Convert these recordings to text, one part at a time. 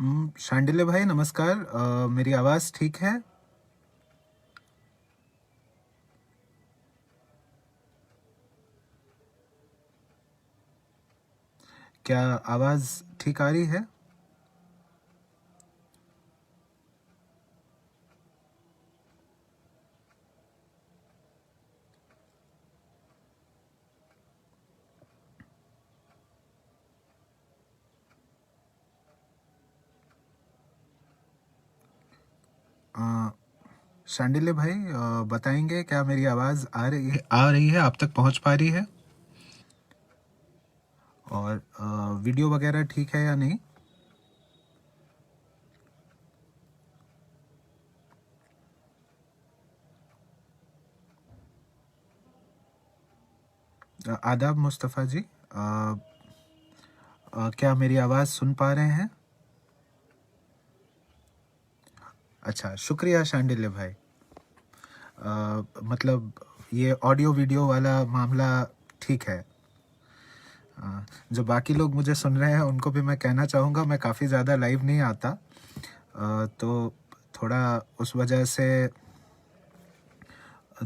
शांडिल्य भाई नमस्कार। मेरी आवाज़ ठीक है? क्या आवाज़ ठीक आ रही है? अ, शांडिल्य भाई बताएंगे क्या मेरी आवाज़ आ रही है, आप तक पहुंच पा रही है? और वीडियो वगैरह ठीक है या नहीं? आदाब मुस्तफ़ा जी। क्या मेरी आवाज़ सुन पा रहे हैं? अच्छा, शुक्रिया शांडिल्य भाई। मतलब ये ऑडियो वीडियो वाला मामला ठीक है। जो बाकी लोग मुझे सुन रहे हैं उनको भी मैं कहना चाहूँगा, मैं काफ़ी ज़्यादा लाइव नहीं आता, तो थोड़ा उस वजह से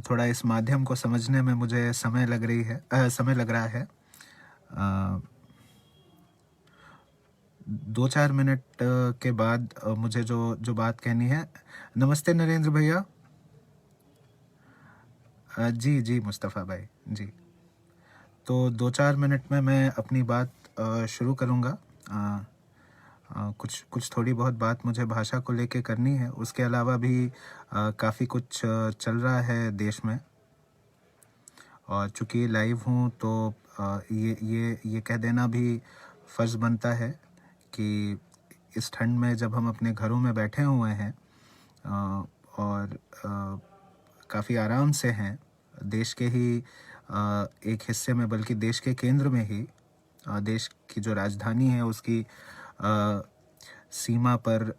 थोड़ा इस माध्यम को समझने में मुझे समय लग रहा है। 2-4 मिनट के बाद मुझे जो जो बात कहनी है। नमस्ते नरेंद्र भैया। जी जी मुस्तफ़ा भाई जी। तो 2-4 मिनट में मैं अपनी बात शुरू करूँगा। कुछ कुछ थोड़ी बहुत बात मुझे भाषा को लेके करनी है, उसके अलावा भी काफ़ी कुछ चल रहा है देश में। और चूँकि लाइव हूँ तो ये कह देना भी फ़र्ज़ बनता है कि इस ठंड में जब हम अपने घरों में बैठे हुए हैं और काफ़ी आराम से हैं, देश के ही एक हिस्से में, बल्कि देश के केंद्र में ही, देश की जो राजधानी है उसकी सीमा पर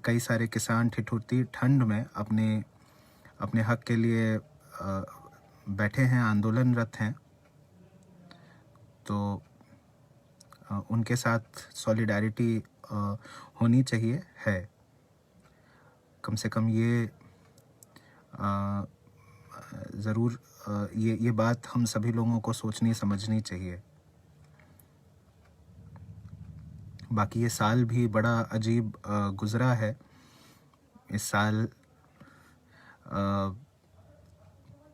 कई सारे किसान ठिठुरती ठंड में अपने अपने हक के लिए बैठे हैं, आंदोलनरत हैं। तो उनके साथ सॉलिडारिटी होनी चाहिए है। कम से कम ये ज़रूर ये बात हम सभी लोगों को सोचनी समझनी चाहिए। बाकी ये साल भी बड़ा अजीब गुज़रा है। इस साल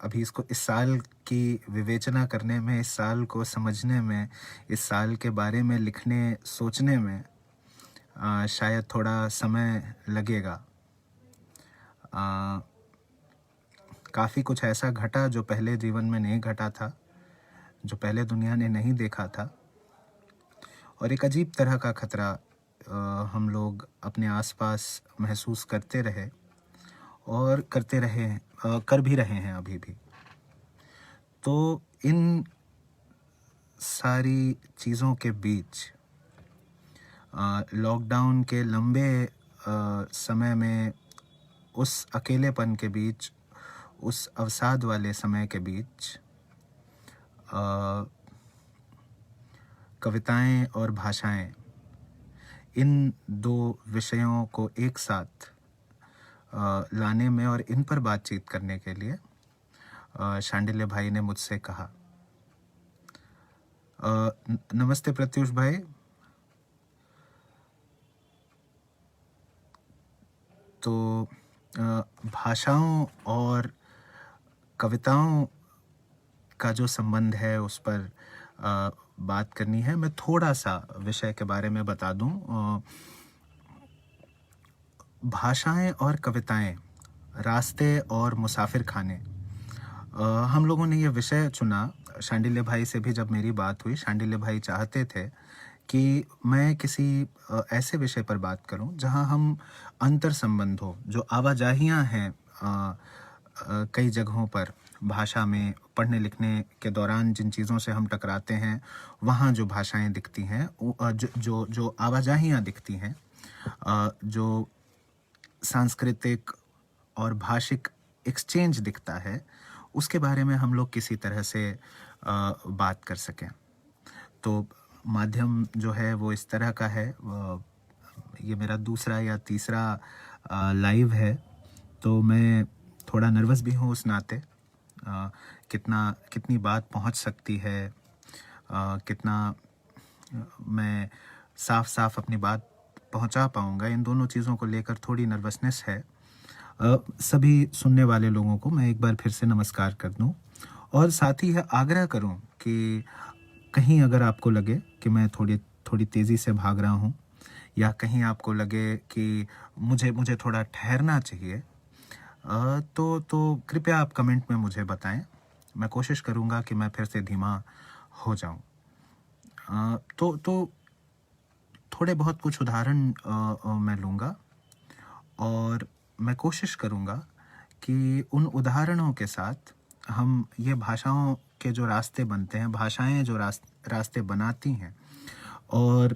अभी इस साल की विवेचना करने में, इस साल को समझने में, इस साल के बारे में लिखने सोचने में शायद थोड़ा समय लगेगा। काफ़ी कुछ ऐसा घटा जो पहले जीवन में नहीं घटा था, जो पहले दुनिया ने नहीं देखा था, और एक अजीब तरह का खतरा हम लोग अपने आसपास महसूस करते रहे और कर भी रहे हैं अभी भी। तो इन सारी चीज़ों के बीच लॉकडाउन के लंबे समय में, उस अकेलेपन के बीच, उस अवसाद वाले समय के बीच कविताएं और भाषाएं, इन दो विषयों को एक साथ लाने में और इन पर बातचीत करने के लिए शांडिल्य भाई ने मुझसे कहा। नमस्ते प्रत्युष भाई। तो भाषाओं और कविताओं का जो संबंध है उस पर बात करनी है। मैं थोड़ा सा विषय के बारे में बता दूं। भाषाएं और कविताएं, रास्ते और मुसाफिर खाने। हम लोगों ने ये विषय चुना। शांडिल्य भाई से भी जब मेरी बात हुई, शांडिल्य भाई चाहते थे कि मैं किसी ऐसे विषय पर बात करूं जहां हम अंतर संबंध हो, जो आवाजाहियां हैं कई जगहों पर भाषा में, पढ़ने लिखने के दौरान जिन चीज़ों से हम टकराते हैं, वहाँ जो भाषाएं दिखती हैं, जो जो जो आवाजाहियाँ दिखती हैं, जो सांस्कृतिक और भाषिक एक्सचेंज दिखता है, उसके बारे में हम लोग किसी तरह से बात कर सकें। तो माध्यम जो है वो इस तरह का है, ये मेरा दूसरा या तीसरा लाइव है, तो मैं थोड़ा नर्वस भी हूँ उस नाते। कितनी बात पहुँच सकती है, कितना मैं साफ साफ अपनी बात पहुँचा पाऊँगा, इन दोनों चीज़ों को लेकर थोड़ी नर्वसनेस है। सभी सुनने वाले लोगों को मैं एक बार फिर से नमस्कार कर दूं, और साथ ही यह आग्रह करूं कि कहीं अगर आपको लगे कि मैं थोड़ी तेज़ी से भाग रहा हूं, या कहीं आपको लगे कि मुझे थोड़ा ठहरना चाहिए, तो कृपया आप कमेंट में मुझे बताएं। मैं कोशिश करूंगा कि मैं फिर से धीमा हो जाऊं। तो थोड़े बहुत कुछ उदाहरण मैं लूँगा, और मैं कोशिश करूँगा कि उन उदाहरणों के साथ हम ये भाषाओं के जो रास्ते बनते हैं, भाषाएं जो रास्ते बनाती हैं, और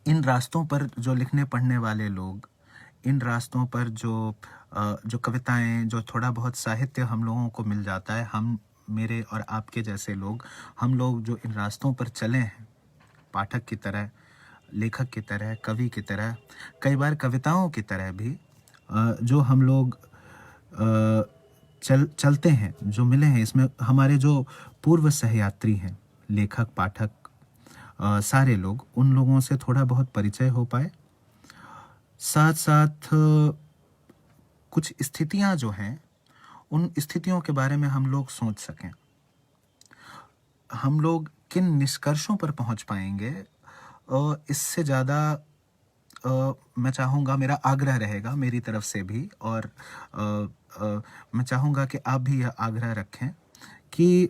इन रास्तों पर जो लिखने पढ़ने वाले लोग, इन रास्तों पर जो कविताएं, जो थोड़ा बहुत साहित्य हम लोगों को मिल जाता है, हम मेरे और आपके जैसे लोग, हम लोग जो इन रास्तों पर चले हैं, पाठक की तरह, लेखक की तरह, कवि की तरह, कई बार कविताओं की तरह भी, जो हम लोग चलते हैं, जो मिले हैं, इसमें हमारे जो पूर्व सहयात्री हैं, लेखक, पाठक, सारे लोग, उन लोगों से थोड़ा बहुत परिचय हो पाए। साथ साथ कुछ स्थितियां जो हैं, उन स्थितियों के बारे में हम लोग सोच सकें। हम लोग किन निष्कर्षों पर पहुंच पाएंगे, इससे ज़्यादा मैं चाहूँगा, मेरा आग्रह रहेगा मेरी तरफ से भी, और मैं चाहूँगा कि आप भी यह आग्रह रखें कि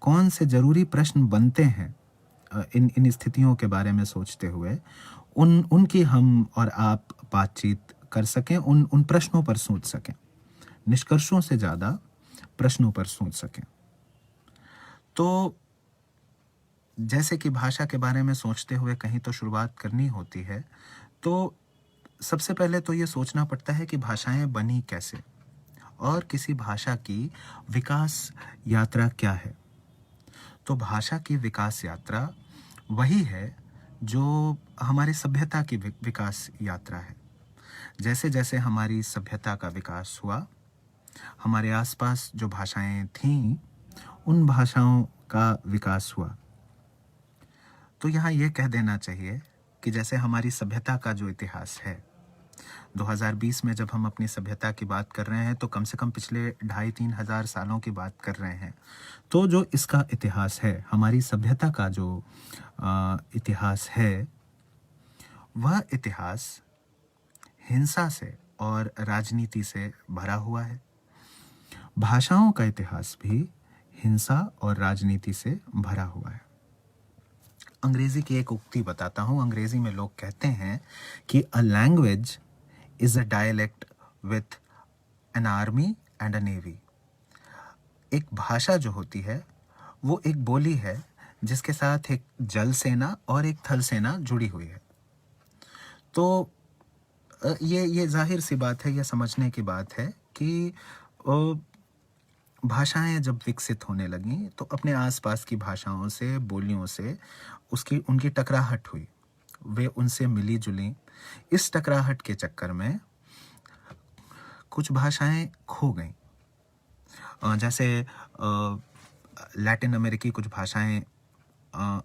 कौन से ज़रूरी प्रश्न बनते हैं इन स्थितियों के बारे में सोचते हुए, उनकी हम और आप बातचीत कर सकें, उन प्रश्नों पर सोच सकें, निष्कर्षों से ज़्यादा प्रश्नों पर सोच सकें। तो जैसे कि भाषा के बारे में सोचते हुए कहीं तो शुरुआत करनी होती है, तो सबसे पहले तो ये सोचना पड़ता है कि भाषाएं बनी कैसे, और किसी भाषा की विकास यात्रा क्या है। तो भाषा की विकास यात्रा वही है जो हमारी सभ्यता की विकास यात्रा है। जैसे जैसे हमारी सभ्यता का विकास हुआ, हमारे आसपास जो भाषाएं थीं, उन भाषाओं का विकास हुआ। तो यहाँ ये कह देना चाहिए कि जैसे हमारी सभ्यता का जो इतिहास है, 2020 में जब हम अपनी सभ्यता की बात कर रहे हैं, तो कम से कम पिछले 2,500-3 हज़ार सालों की बात कर रहे हैं। तो जो इसका इतिहास है, हमारी सभ्यता का जो इतिहास है, वह इतिहास हिंसा से और राजनीति से भरा हुआ है। भाषाओं का इतिहास भी हिंसा और राजनीति से भरा हुआ है। अंग्रेजी की एक उक्ति बताता हूँ। अंग्रेजी में लोग कहते हैं कि a language is a dialect with an army and a navy. एक भाषा जो होती है, वो एक बोली है जिसके साथ एक जल सेना और एक थल सेना जुड़ी हुई है। तो ये जाहिर सी बात है, ये समझने की बात है कि भाषाएं जब विकसित होने लगीं, तो अपने आसपास की भाषाओं से, बोलियों से उनकी टकराहट हुई, वे उनसे मिली जुली। इस टकराहट के चक्कर में कुछ भाषाएं खो गईं। जैसे लैटिन अमेरिकी कुछ भाषाएं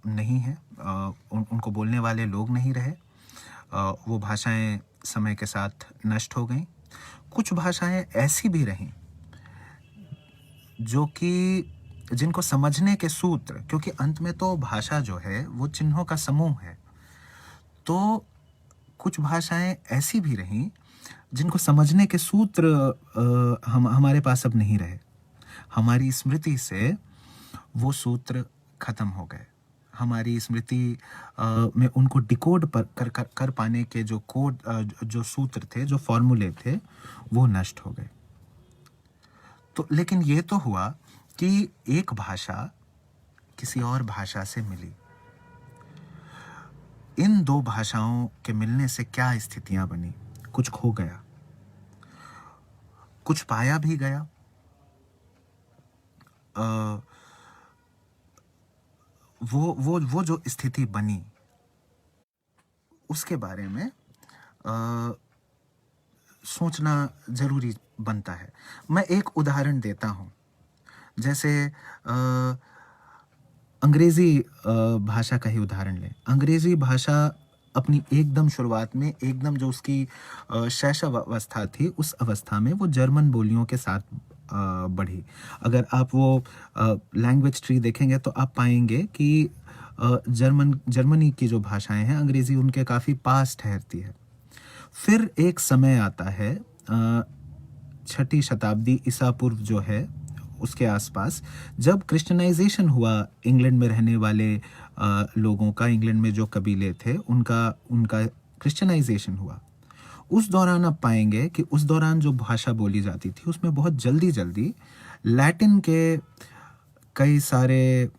नहीं हैं, उनको बोलने वाले लोग नहीं रहे, वो भाषाएं समय के साथ नष्ट हो गईं। कुछ भाषाएं ऐसी भी रहीं जो कि जिनको समझने के सूत्र, क्योंकि अंत में तो भाषा जो है वो चिन्हों का समूह है, तो कुछ भाषाएं ऐसी भी रहीं जिनको समझने के सूत्र हमारे पास अब नहीं रहे। हमारी स्मृति से वो सूत्र खत्म हो गए। हमारी स्मृति में उनको डिकोड कर पाने के जो कोड, जो सूत्र थे, जो फॉर्मूले थे, वो नष्ट हो गए। तो लेकिन ये तो हुआ कि एक भाषा किसी और भाषा से मिली। इन दो भाषाओं के मिलने से क्या स्थितियां बनी? कुछ खो गया, कुछ पाया भी गया। वो जो स्थिति बनी, उसके बारे में सोचना ज़रूरी बनता है। मैं एक उदाहरण देता हूँ। जैसे अंग्रेज़ी भाषा का ही उदाहरण लें। अंग्रेज़ी भाषा अपनी एकदम शुरुआत में एकदम जो उसकी शैशव अवस्था थी, उस अवस्था में वो जर्मन बोलियों के साथ बढ़ी। अगर आप वो लैंग्वेज ट्री देखेंगे तो आप पाएंगे कि जर्मनी की जो भाषाएं हैं, अंग्रेज़ी उनके काफ़ी पास ठहरती है। फिर एक समय आता है 6ठी शताब्दी ईसा पूर्व जो है उसके आसपास, जब क्रिश्चियनाइजेशन हुआ इंग्लैंड में रहने वाले लोगों का, इंग्लैंड में जो कबीले थे उनका क्रिश्चियनाइजेशन हुआ। उस दौरान आप पाएंगे कि उस दौरान जो भाषा बोली जाती थी उसमें बहुत जल्दी जल्दी लैटिन के कई सारे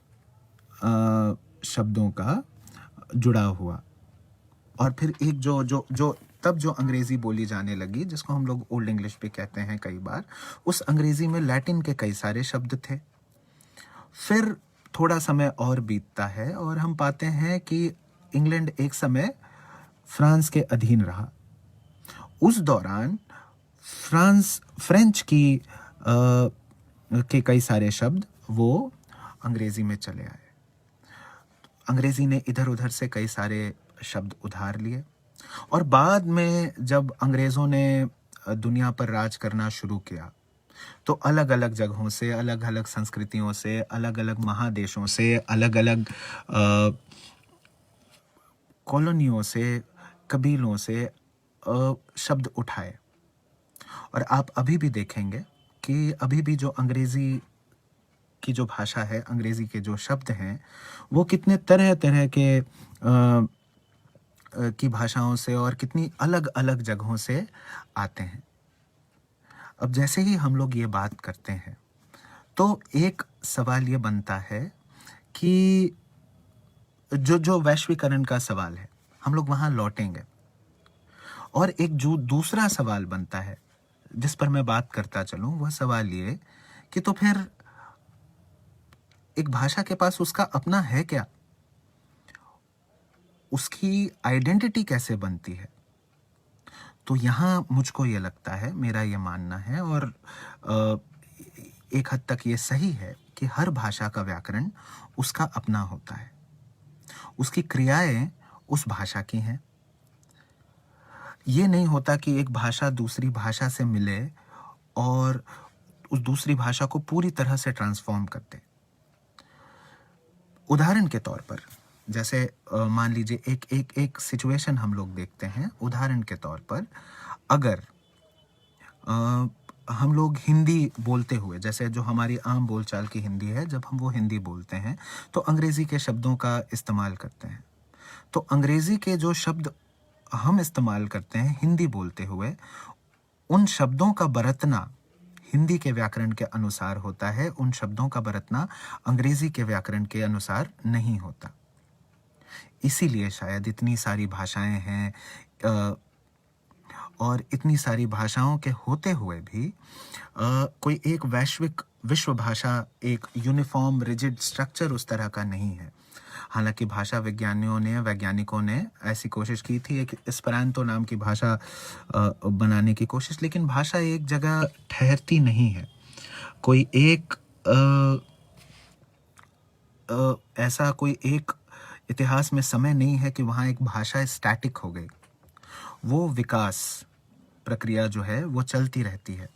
शब्दों का जुड़ाव हुआ। और फिर एक जो तब जो अंग्रेज़ी बोली जाने लगी, जिसको हम लोग ओल्ड इंग्लिश भी कहते हैं कई बार, उस अंग्रेज़ी में लैटिन के कई सारे शब्द थे। फिर थोड़ा समय और बीतता है और हम पाते हैं कि इंग्लैंड एक समय फ्रांस के अधीन रहा। उस दौरान फ्रेंच के कई सारे शब्द वो अंग्रेज़ी में चले आए। अंग्रेज़ी ने इधर उधर से कई सारे शब्द उधार लिए और बाद में जब अंग्रेज़ों ने दुनिया पर राज करना शुरू किया तो अलग अलग जगहों से, अलग अलग संस्कृतियों से, अलग अलग महादेशों से, अलग अलग कॉलोनियों से, कबीलों से शब्द उठाए। और आप अभी भी देखेंगे कि अभी भी जो अंग्रेज़ी की जो भाषा है, अंग्रेज़ी के जो शब्द हैं, वो कितने तरह तरह के की भाषाओं से और कितनी अलग अलग जगहों से आते हैं। अब जैसे ही हम लोग ये बात करते हैं तो एक सवाल ये बनता है कि जो वैश्वीकरण का सवाल है, हम लोग वहाँ लौटेंगे। और एक जो दूसरा सवाल बनता है जिस पर मैं बात करता चलूँ, वह सवाल ये कि तो फिर एक भाषा के पास उसका अपना है क्या? उसकी आइडेंटिटी कैसे बनती है? तो यहाँ मुझको ये लगता है, मेरा ये मानना है और एक हद तक ये सही है कि हर भाषा का व्याकरण उसका अपना होता है। उसकी क्रियाएं उस भाषा की हैं। ये नहीं होता कि एक भाषा दूसरी भाषा से मिले और उस दूसरी भाषा को पूरी तरह से ट्रांसफॉर्म कर दे। उदाहरण के तौर पर, जैसे मान लीजिए एक सिचुएशन हम लोग देखते हैं। उदाहरण के तौर पर, अगर हम लोग हिंदी बोलते हुए, जैसे जो हमारी आम बोलचाल की हिंदी है, जब हम वो हिंदी बोलते हैं तो अंग्रेज़ी के शब्दों का इस्तेमाल करते हैं। तो अंग्रेज़ी के जो शब्द हम इस्तेमाल करते हैं हिंदी बोलते हुए, उन शब्दों का बरतना हिंदी के व्याकरण के अनुसार होता है, उन शब्दों का बरतना अंग्रेज़ी के व्याकरण के अनुसार नहीं होता। इसीलिए शायद इतनी सारी भाषाएं हैं और इतनी सारी भाषाओं के होते हुए भी कोई एक विश्व भाषा, एक यूनिफॉर्म रिजिड स्ट्रक्चर उस तरह का नहीं है। हालांकि भाषा वैज्ञानिकों ने ऐसी कोशिश की थी, एक एस्पेरांतो नाम की भाषा बनाने की कोशिश, लेकिन भाषा एक जगह ठहरती नहीं है। कोई एक ऐसा कोई एक इतिहास में समय नहीं है कि वहाँ एक भाषा स्टैटिक हो गई। वो विकास प्रक्रिया जो है वो चलती रहती है।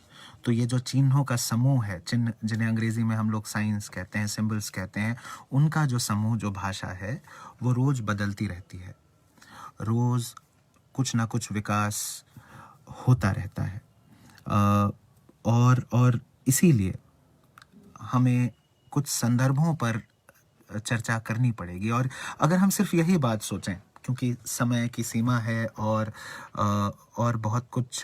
तो ये जो चिन्हों का समूह है, चिन्ह जिन्हें अंग्रेज़ी में हम लोग साइंस कहते हैं, सिंबल्स कहते हैं, उनका जो समूह, जो भाषा है, वो रोज़ बदलती रहती है। रोज़ कुछ ना कुछ विकास होता रहता है। और इसीलिए हमें कुछ संदर्भों पर चर्चा करनी पड़ेगी। और अगर हम सिर्फ यही बात सोचें, क्योंकि समय की सीमा है और बहुत कुछ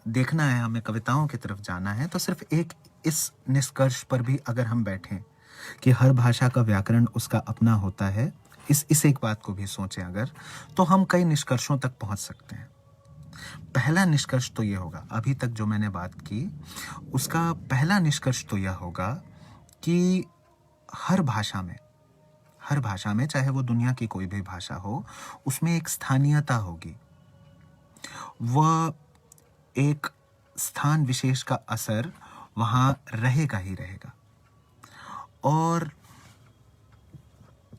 देखना है, हमें कविताओं की तरफ जाना है, तो सिर्फ एक इस निष्कर्ष पर भी अगर हम बैठें कि हर भाषा का व्याकरण उसका अपना होता है, इस एक बात को भी सोचें अगर, तो हम कई निष्कर्षों तक पहुंच सकते हैं। पहला निष्कर्ष तो यह होगा, अभी तक जो मैंने बात की उसका पहला निष्कर्ष तो यह होगा कि हर हर भाषा में, चाहे वो दुनिया की कोई भी भाषा हो, उसमें एक स्थानीयता होगी। वह एक स्थान विशेष का असर वहाँ रहेगा ही रहेगा। और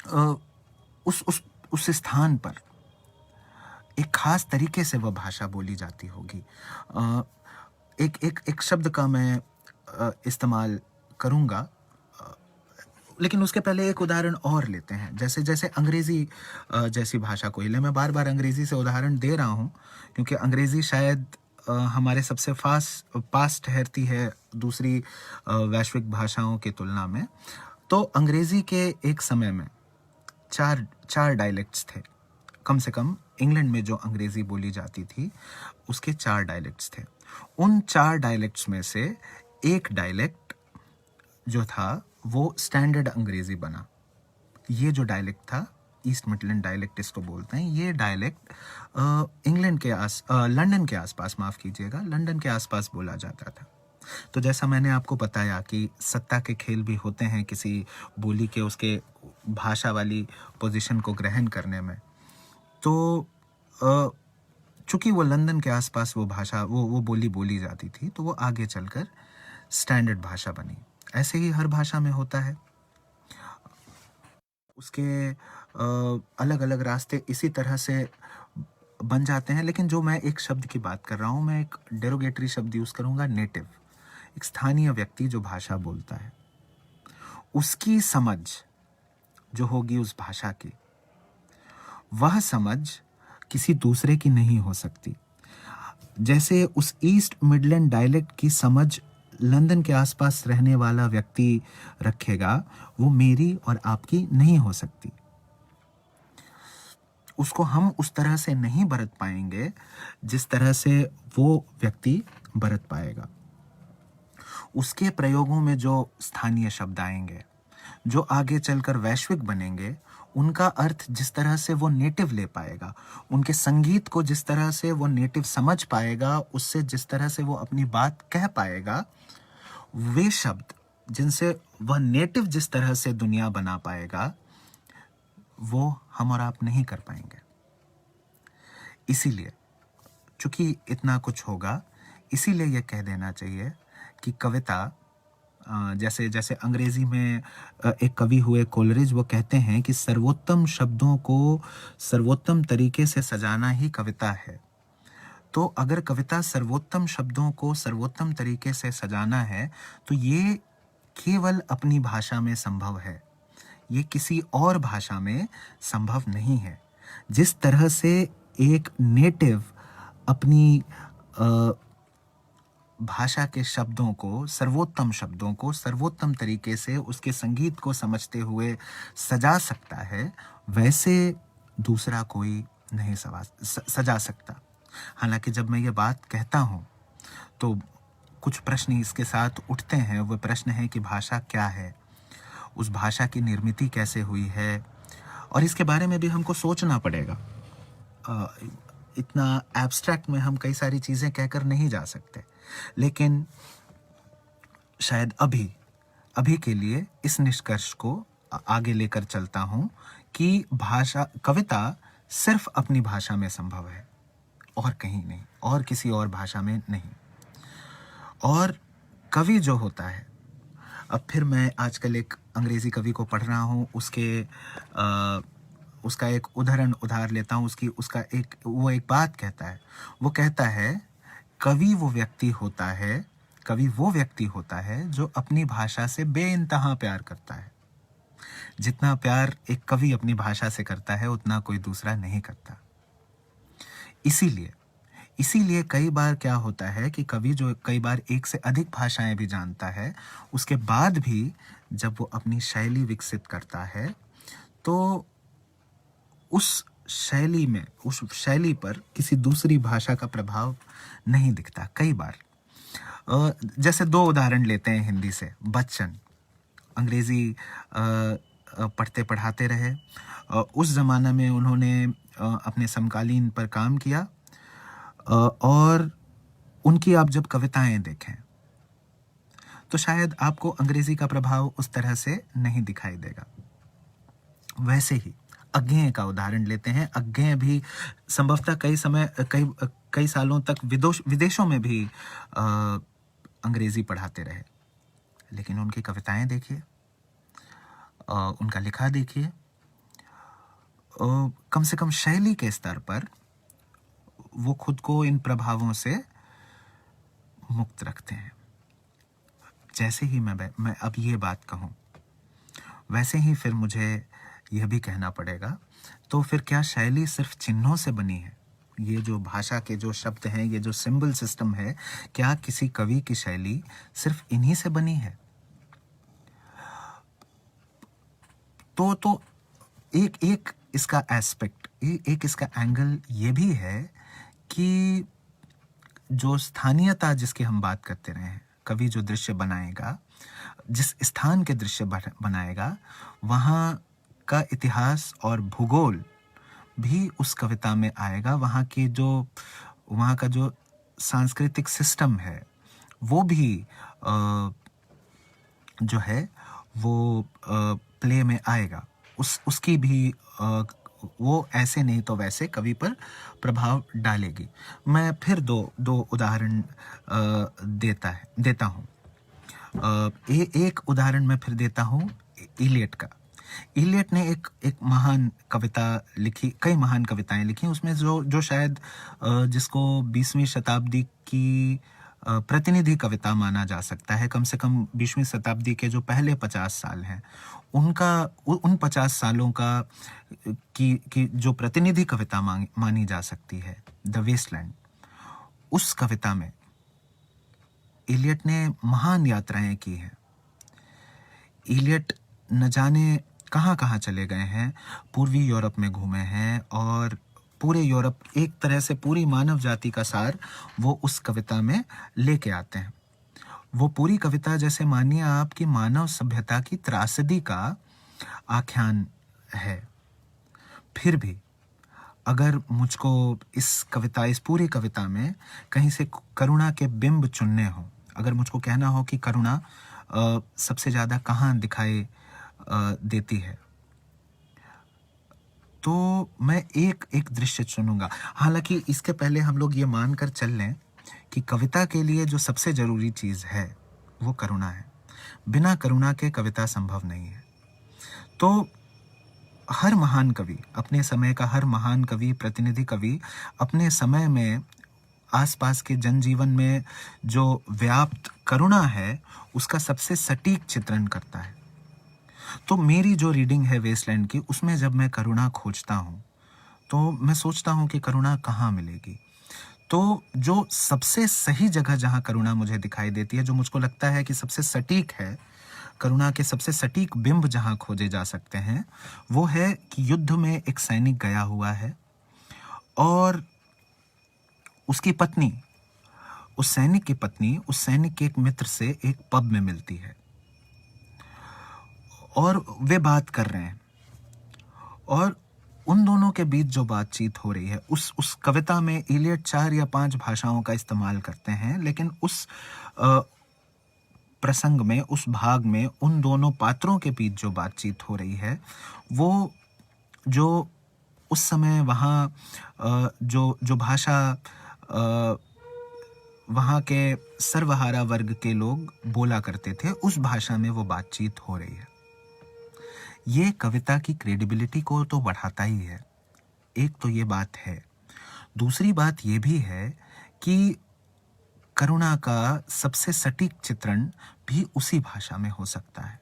अ, उस स्थान पर एक खास तरीके से वह भाषा बोली जाती होगी। अ, एक शब्द का मैं इस्तेमाल करूँगा, लेकिन उसके पहले एक उदाहरण और लेते हैं। जैसे जैसे अंग्रेज़ी जैसी भाषा को ही ले, मैं बार-बार अंग्रेज़ी से उदाहरण दे रहा हूँ क्योंकि अंग्रेज़ी शायद हमारे सबसे पास ठहरती है दूसरी वैश्विक भाषाओं की तुलना में। तो अंग्रेज़ी के एक समय में 4 डायलेक्ट्स थे। कम से कम इंग्लैंड में जो अंग्रेज़ी बोली जाती थी, उसके 4 डायलेक्ट्स थे। उन 4 डायलेक्ट्स में से एक डायलेक्ट जो था वो स्टैंडर्ड अंग्रेज़ी बना। ये जो डायलेक्ट था, ईस्ट मिडलैंड डायलेक्ट इसको बोलते हैं। ये डायलेक्ट लंदन के आसपास, माफ़ कीजिएगा, लंदन के आसपास बोला जाता था। तो जैसा मैंने आपको बताया कि सत्ता के खेल भी होते हैं किसी बोली के उसके भाषा वाली पोजीशन को ग्रहण करने में। तो चूंकि वो लंदन के आसपास वो भाषा वो बोली बोली जाती थी, तो वो आगे चलकर स्टैंडर्ड भाषा बनी। ऐसे ही हर भाषा में होता है। उसके अलग अलग रास्ते इसी तरह से बन जाते हैं। लेकिन जो मैं एक शब्द की बात कर रहा हूँ, मैं एक डेरोगेटरी शब्द यूज़ करूँगा, नेटिव। एक स्थानीय व्यक्ति जो भाषा बोलता है, उसकी समझ जो होगी उस भाषा की, वह समझ किसी दूसरे की नहीं हो सकती। जैसे उस ईस्ट मिडलैंड डायलेक्ट की समझ लंदन के आसपास रहने वाला व्यक्ति रखेगा, वो मेरी और आपकी नहीं हो सकती। उसको हम उस तरह से नहीं बरत पाएंगे जिस तरह से वो व्यक्ति बरत पाएगा। उसके प्रयोगों में जो स्थानीय शब्द आएंगे, जो आगे चलकर वैश्विक बनेंगे, उनका अर्थ जिस तरह से वो नेटिव ले पाएगा, उनके संगीत को जिस तरह से वो नेटिव समझ पाएगा, उससे जिस तरह से वो अपनी बात कह पाएगा, वे शब्द जिनसे वह नेटिव जिस तरह से दुनिया बना पाएगा, वो हम और आप नहीं कर पाएंगे। इसीलिए चूंकि इतना कुछ होगा, इसीलिए यह कह देना चाहिए कि कविता, जैसे जैसे अंग्रेजी में एक कवि हुए कोलरिज, वो कहते हैं कि सर्वोत्तम शब्दों को सर्वोत्तम तरीके से सजाना ही कविता है। तो अगर कविता सर्वोत्तम शब्दों को सर्वोत्तम तरीके से सजाना है, तो ये केवल अपनी भाषा में संभव है, ये किसी और भाषा में संभव नहीं है। जिस तरह से एक नेटिव अपनी भाषा के शब्दों को, सर्वोत्तम तरीके से उसके संगीत को समझते हुए सजा सकता है, वैसे दूसरा कोई नहीं सजा सकता। हालांकि जब मैं ये बात कहता हूँ तो कुछ प्रश्न इसके साथ उठते हैं। वो प्रश्न है कि भाषा क्या है, उस भाषा की निर्मिति कैसे हुई है, और इसके बारे में भी हमको सोचना पड़ेगा। इतना एब्स्ट्रैक्ट में हम कई सारी चीज़ें कहकर नहीं जा सकते। लेकिन शायद अभी के लिए इस निष्कर्ष को आगे लेकर चलता हूँ कि कविता सिर्फ अपनी भाषा में संभव है, और कहीं नहीं, और किसी और भाषा में नहीं। और कवि जो होता है, अब फिर मैं आजकल एक अंग्रेजी कवि को पढ़ रहा हूँ, उसका एक उदाहरण उधार लेता हूँ। वो एक बात कहता है। वो कहता है, कवि वो व्यक्ति होता है जो अपनी भाषा से बेइंतहा प्यार करता है। जितना प्यार एक कवि अपनी भाषा से करता है, उतना कोई दूसरा नहीं करता। इसीलिए कई बार क्या होता है कि कवि जो कई बार एक से अधिक भाषाएं भी जानता है, उसके बाद भी जब वो अपनी शैली विकसित करता है, तो उस शैली पर किसी दूसरी भाषा का प्रभाव नहीं दिखता। कई बार जैसे 2 उदाहरण लेते हैं हिंदी से। बच्चन अंग्रेजी पढ़ते पढ़ाते रहे। उस ज़माना में उन्होंने अपने समकालीन पर काम किया, और उनकी आप जब कविताएं देखें तो शायद आपको अंग्रेजी का प्रभाव उस तरह से नहीं दिखाई देगा। वैसे ही अज्ञेय का उदाहरण लेते हैं। अज्ञेय भी संभवतः कई सालों तक विदेशों में भी अंग्रेजी पढ़ाते रहे, लेकिन उनकी कविताएं देखिए, उनका लिखा देखिए, कम से कम शैली के स्तर पर वो खुद को इन प्रभावों से मुक्त रखते हैं। जैसे ही मैं अब ये बात कहूँ, वैसे ही फिर मुझे यह भी कहना पड़ेगा, तो फिर क्या शैली सिर्फ चिन्हों से बनी है? ये जो भाषा के जो शब्द हैं, ये जो सिंबल सिस्टम है, क्या किसी कवि की शैली सिर्फ इन्हीं से बनी है? तो एक इसका एस्पेक्ट, एक इसका एंगल ये भी है कि जो स्थानीयता जिसकी हम बात करते रहे हैं, कवि जो दृश्य बनाएगा, जिस स्थान के दृश्य बनाएगा, वहाँ का इतिहास और भूगोल भी उस कविता में आएगा। वहाँ का जो सांस्कृतिक सिस्टम है, वो भी जो है वो प्ले में आएगा। उसकी भी वो ऐसे नहीं तो वैसे कवि पर प्रभाव डालेगी। मैं फिर दो उदाहरण देता हूँ। एक उदाहरण मैं फिर देता हूँ इलियट का। इलियट ने एक महान कविता लिखी, कई महान कविताएं लिखी। उसमें जो शायद जिसको 20वीं शताब्दी की प्रतिनिधि कविता माना जा सकता है, कम से कम 20वीं शताब्दी के जो पहले 50 साल हैं, उन 50 सालों की जो प्रतिनिधि कविता मानी जा सकती है, द वेस्टलैंड। उस कविता में इलियट ने महान यात्राएं की हैं। इलियट न जाने कहाँ कहाँ चले गए हैं, पूर्वी यूरोप में घूमे हैं, और पूरे यूरोप, एक तरह से पूरी मानव जाति का सार वो उस कविता में लेके आते हैं। वो पूरी कविता जैसे मानिए आप कि मानव सभ्यता की त्रासदी का आख्यान है। फिर भी अगर मुझको इस पूरी कविता में कहीं से करुणा के बिंब चुनने हो, अगर मुझको कहना हो कि करुणा सबसे ज़्यादा कहाँ दिखाई देती है, तो मैं एक दृश्य चुनूंगा। हालांकि इसके पहले हम लोग ये मानकर चल लें कि कविता के लिए जो सबसे ज़रूरी चीज़ है वो करुणा है। बिना करुणा के कविता संभव नहीं है। तो हर महान कवि, अपने समय का हर महान कवि, प्रतिनिधि कवि, अपने समय में आसपास के जनजीवन में जो व्याप्त करुणा है, उसका सबसे सटीक चित्रण करता है। तो मेरी जो रीडिंग है वेस्टलैंड की, उसमें जब मैं करुणा खोजता हूँ, तो मैं सोचता हूँ कि करुणा कहाँ मिलेगी। तो जो सबसे सही जगह जहाँ करुणा मुझे दिखाई देती है, जो मुझको लगता है कि सबसे सटीक है, करुणा के सबसे सटीक बिंब जहाँ खोजे जा सकते हैं, वो है कि युद्ध में एक सैनिक गया हुआ है और उसकी पत्नी, उस सैनिक की पत्नी उस सैनिक के एक मित्र से एक पब में मिलती है और वे बात कर रहे हैं, और उन दोनों के बीच जो बातचीत हो रही है, उस कविता में इलियट 4 या 5 भाषाओं का इस्तेमाल करते हैं, लेकिन उस प्रसंग में, उस भाग में, उन दोनों पात्रों के बीच जो बातचीत हो रही है, वो जो उस समय वहाँ जो भाषा वहाँ के सर्वहारा वर्ग के लोग बोला करते थे, उस भाषा में वो बातचीत हो रही है। ये कविता की क्रेडिबिलिटी को तो बढ़ाता ही है। एक तो ये बात है। दूसरी बात ये भी है कि करुणा का सबसे सटीक चित्रण भी उसी भाषा में हो सकता है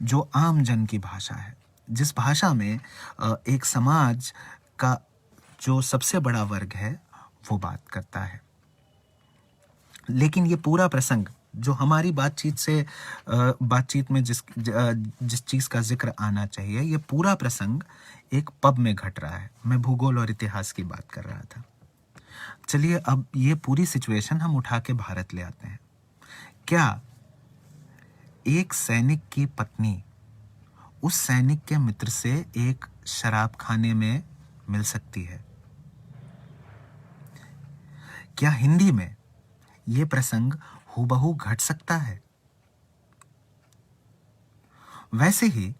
जो आम जन की भाषा है, जिस भाषा में एक समाज का जो सबसे बड़ा वर्ग है वो बात करता है। लेकिन ये पूरा प्रसंग जो हमारी बातचीत में जिस चीज़ का जिक्र आना चाहिए, ये पूरा प्रसंग एक पब में घट रहा है। मैं भूगोल और इतिहास की बात कर रहा था। चलिए अब ये पूरी सिचुएशन हम उठा के भारत ले आते हैं। क्या एक सैनिक की पत्नी उस सैनिक के मित्र से एक शराब खाने में मिल सकती है? क्या हिंदी में ये प्रसंग हूबहू घट सकता है? वैसे ही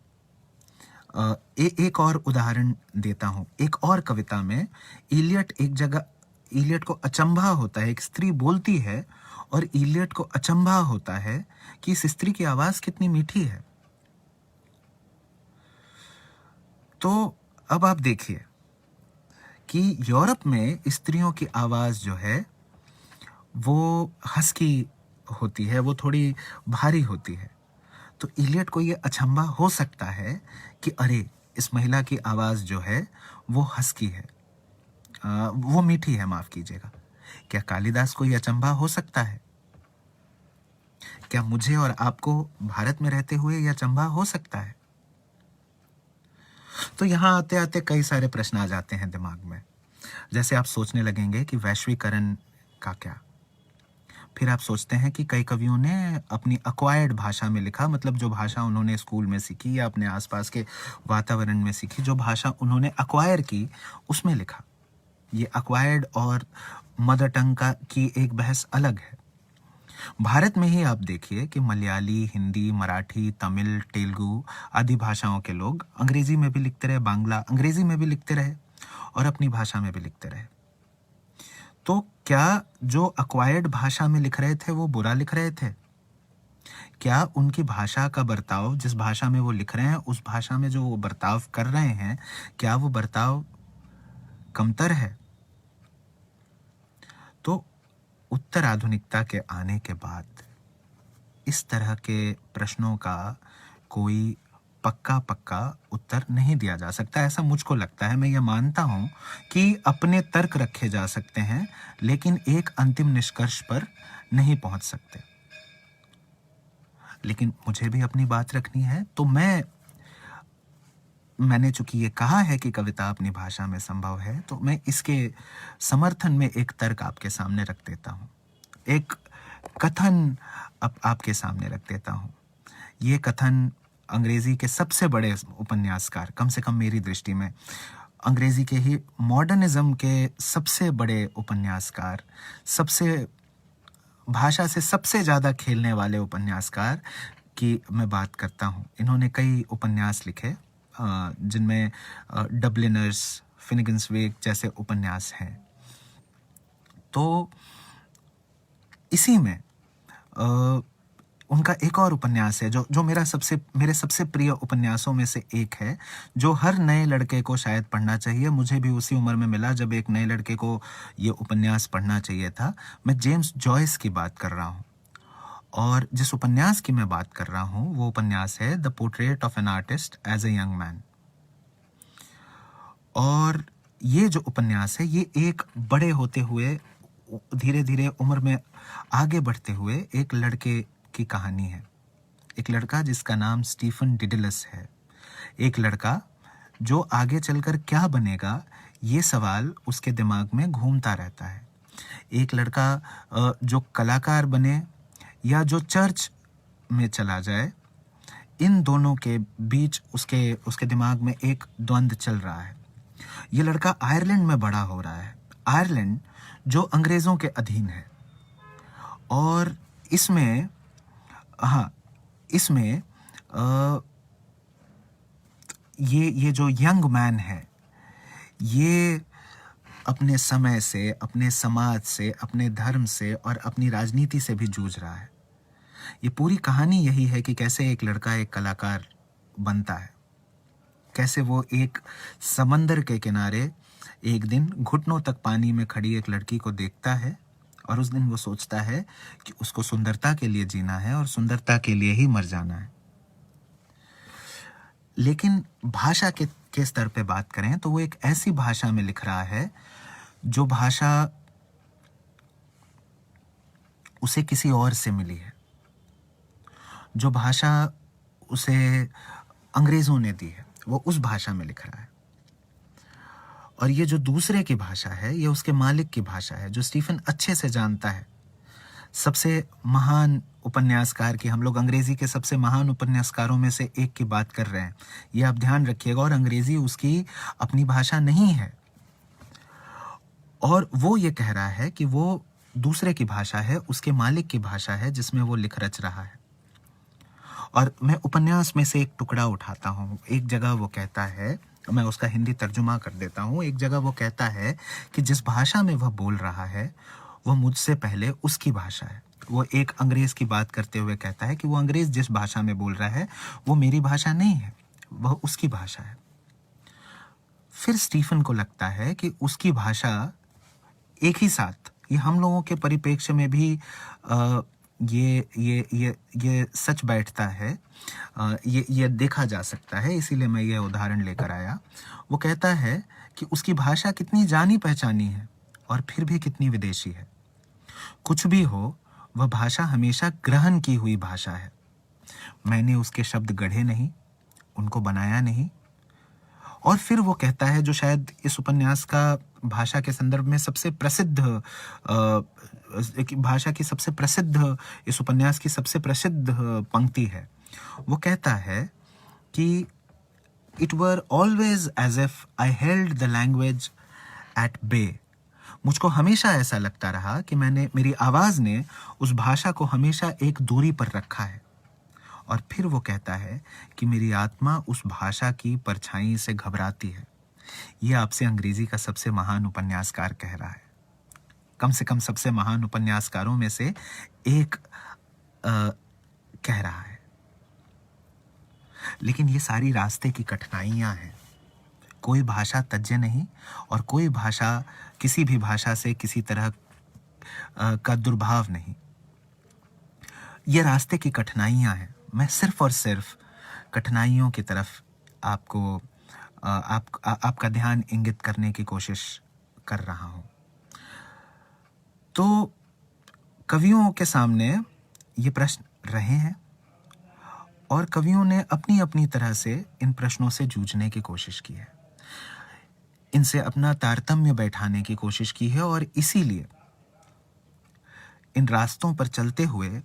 एक और उदाहरण देता हूँ। एक और कविता में इलियट को अचंभा होता है, एक स्त्री बोलती है और इलियट को अचंभा होता है कि इस स्त्री की आवाज़ कितनी मीठी है। तो अब आप देखिए कि यूरोप में स्त्रियों की आवाज़ जो है वो हस्की होती है, वो थोड़ी भारी होती है। तो इलियट को ये अचंभा हो सकता है कि अरे, इस महिला की आवाज़ जो है वो हस्की है, वो मीठी है, माफ़ कीजिएगा। क्या कालिदास को ये अचंभा हो सकता है? क्या मुझे और आपको भारत में रहते हुए ये अचंभा हो सकता है? तो यहाँ आते आते कई सारे प्रश्न आ जाते हैं दिमाग में। जैसे आप सोचने लगेंगे कि वैश्वीकरण का क्या? फिर आप सोचते हैं कि कई कवियों ने अपनी एक्वायर्ड भाषा में लिखा, मतलब जो भाषा उन्होंने स्कूल में सीखी या अपने आसपास के वातावरण में सीखी, जो भाषा उन्होंने एक्वायर की उसमें लिखा। ये एक्वायर्ड और मदर टंग की एक बहस अलग है। भारत में ही आप देखिए कि मलयाली, हिंदी, मराठी, तमिल, तेलुगु आदि भाषाओं के लोग अंग्रेजी में भी लिखते रहे, बांग्ला अंग्रेजी में भी लिखते रहे और अपनी भाषा में भी लिखते रहे। तो क्या जो एक्वायर्ड भाषा में लिख रहे थे वो बुरा लिख रहे थे? क्या उनकी भाषा का बर्ताव, जिस भाषा में वो लिख रहे हैं, उस भाषा में जो वो बर्ताव कर रहे हैं, क्या वो बर्ताव कमतर है? तो उत्तर आधुनिकता के आने के बाद इस तरह के प्रश्नों का कोई पक्का उत्तर नहीं दिया जा सकता, ऐसा मुझको लगता है। मैं ये मानता हूँ कि अपने तर्क रखे जा सकते हैं, लेकिन एक अंतिम निष्कर्ष पर नहीं पहुँच सकते। लेकिन मुझे भी अपनी बात रखनी है, तो मैंने चूंकि ये कहा है कि कविता अपनी भाषा में संभव है, तो मैं इसके समर्थन में एक तर्क आपके सामने रख देता हूँ, एक कथन आपके सामने रख देता हूँ। ये कथन अंग्रेजी के सबसे बड़े उपन्यासकार, कम से कम मेरी दृष्टि में अंग्रेजी के ही मॉडर्निज्म के सबसे बड़े उपन्यासकार, सबसे भाषा से सबसे ज़्यादा खेलने वाले उपन्यासकार की मैं बात करता हूँ। इन्होंने कई उपन्यास लिखे, जिनमें डबलिनर्स, फिनिगन्स वेक जैसे उपन्यास हैं। तो इसी में उनका एक और उपन्यास है जो मेरे सबसे प्रिय उपन्यासों में से एक है, जो हर नए लड़के को शायद पढ़ना चाहिए। मुझे भी उसी उम्र में मिला जब एक नए लड़के को ये उपन्यास पढ़ना चाहिए था। मैं जेम्स जॉयस की बात कर रहा हूँ, और जिस उपन्यास की मैं बात कर रहा हूँ वो उपन्यास है the portrait of an artist as a young man. और ये जो उपन्यास है, ये एक बड़े होते हुए, धीरे धीरे उम्र में आगे बढ़ते हुए एक लड़के की कहानी है। एक लड़का जिसका नाम स्टीफन डिडेलस है। एक लड़का जो आगे चलकर क्या बनेगा, ये सवाल उसके दिमाग में घूमता रहता है। एक लड़का जो कलाकार बने या जो चर्च में चला जाए, इन दोनों के बीच उसके दिमाग में एक द्वंद्व चल रहा है। ये लड़का आयरलैंड में बड़ा हो रहा है, आयरलैंड जो अंग्रेज़ों के अधीन है। और इसमें ये जो यंग मैन है, ये अपने समय से, अपने समाज से, अपने धर्म से और अपनी राजनीति से भी जूझ रहा है। ये पूरी कहानी यही है कि कैसे एक लड़का एक कलाकार बनता है, कैसे वो एक समंदर के किनारे एक दिन घुटनों तक पानी में खड़ी एक लड़की को देखता है, और उस दिन वो सोचता है कि उसको सुंदरता के लिए जीना है और सुंदरता के लिए ही मर जाना है। लेकिन भाषा के स्तर पे बात करें तो वो एक ऐसी भाषा में लिख रहा है जो भाषा उसे किसी और से मिली है, जो भाषा उसे अंग्रेज़ों ने दी है, वो उस भाषा में लिख रहा है। और ये जो दूसरे की भाषा है, ये उसके मालिक की भाषा है, जो स्टीफन अच्छे से जानता है। सबसे महान उपन्यासकार की, हम लोग अंग्रेजी के सबसे महान उपन्यासकारों में से एक की बात कर रहे हैं, ये आप ध्यान रखिएगा। और अंग्रेजी उसकी अपनी भाषा नहीं है, और वो ये कह रहा है कि वो दूसरे की भाषा है, उसके मालिक की भाषा है, जिसमें वो लिख रच रहा है। और मैं उपन्यास में से एक टुकड़ा उठाता हूँ। एक जगह वो कहता है, मैं उसका हिंदी तर्जुमा कर देता हूँ। एक जगह वो कहता है कि जिस भाषा में वह बोल रहा है वो मुझसे पहले उसकी भाषा है। वो एक अंग्रेज़ की बात करते हुए कहता है कि वो अंग्रेज़ जिस भाषा में बोल रहा है वो मेरी भाषा नहीं है, वह उसकी भाषा है। फिर स्टीफन को लगता है कि उसकी भाषा एक ही साथ, ये हम लोगों के परिप्रेक्ष्य में भी ये सच बैठता है, ये देखा जा सकता है, इसीलिए मैं ये उदाहरण लेकर आया। वो कहता है कि उसकी भाषा कितनी जानी पहचानी है और फिर भी कितनी विदेशी है। कुछ भी हो, वह भाषा हमेशा ग्रहण की हुई भाषा है। मैंने उसके शब्द गढ़े नहीं, उनको बनाया नहीं। और फिर वो कहता है, जो शायद इस उपन्यास का भाषा के संदर्भ में सबसे प्रसिद्ध भाषा की सबसे प्रसिद्ध, इस उपन्यास की सबसे प्रसिद्ध पंक्ति है। वो कहता है कि it were always as if I held the language at bay. मुझको हमेशा ऐसा लगता रहा कि मेरी आवाज़ ने उस भाषा को हमेशा एक दूरी पर रखा है। और फिर वो कहता है कि मेरी आत्मा उस भाषा की परछाई से घबराती है। ये आपसे अंग्रेजी का सबसे महान उपन्यासकार कह रहा है, कम से कम सबसे महान उपन्यासकारों में से एक कह रहा है। लेकिन ये सारी रास्ते की कठिनाइयां हैं। कोई भाषा तज्ञ नहीं और कोई भाषा किसी भी भाषा से किसी तरह का दुर्भाव नहीं। ये रास्ते की कठिनाइयां हैं। मैं सिर्फ और सिर्फ कठिनाइयों की तरफ आपका ध्यान इंगित करने की कोशिश कर रहा हूं। तो कवियों के सामने ये प्रश्न रहे हैं और कवियों ने अपनी अपनी तरह से इन प्रश्नों से जूझने की कोशिश की है, इनसे अपना तारतम्य बैठाने की कोशिश की है। और इसीलिए इन रास्तों पर चलते हुए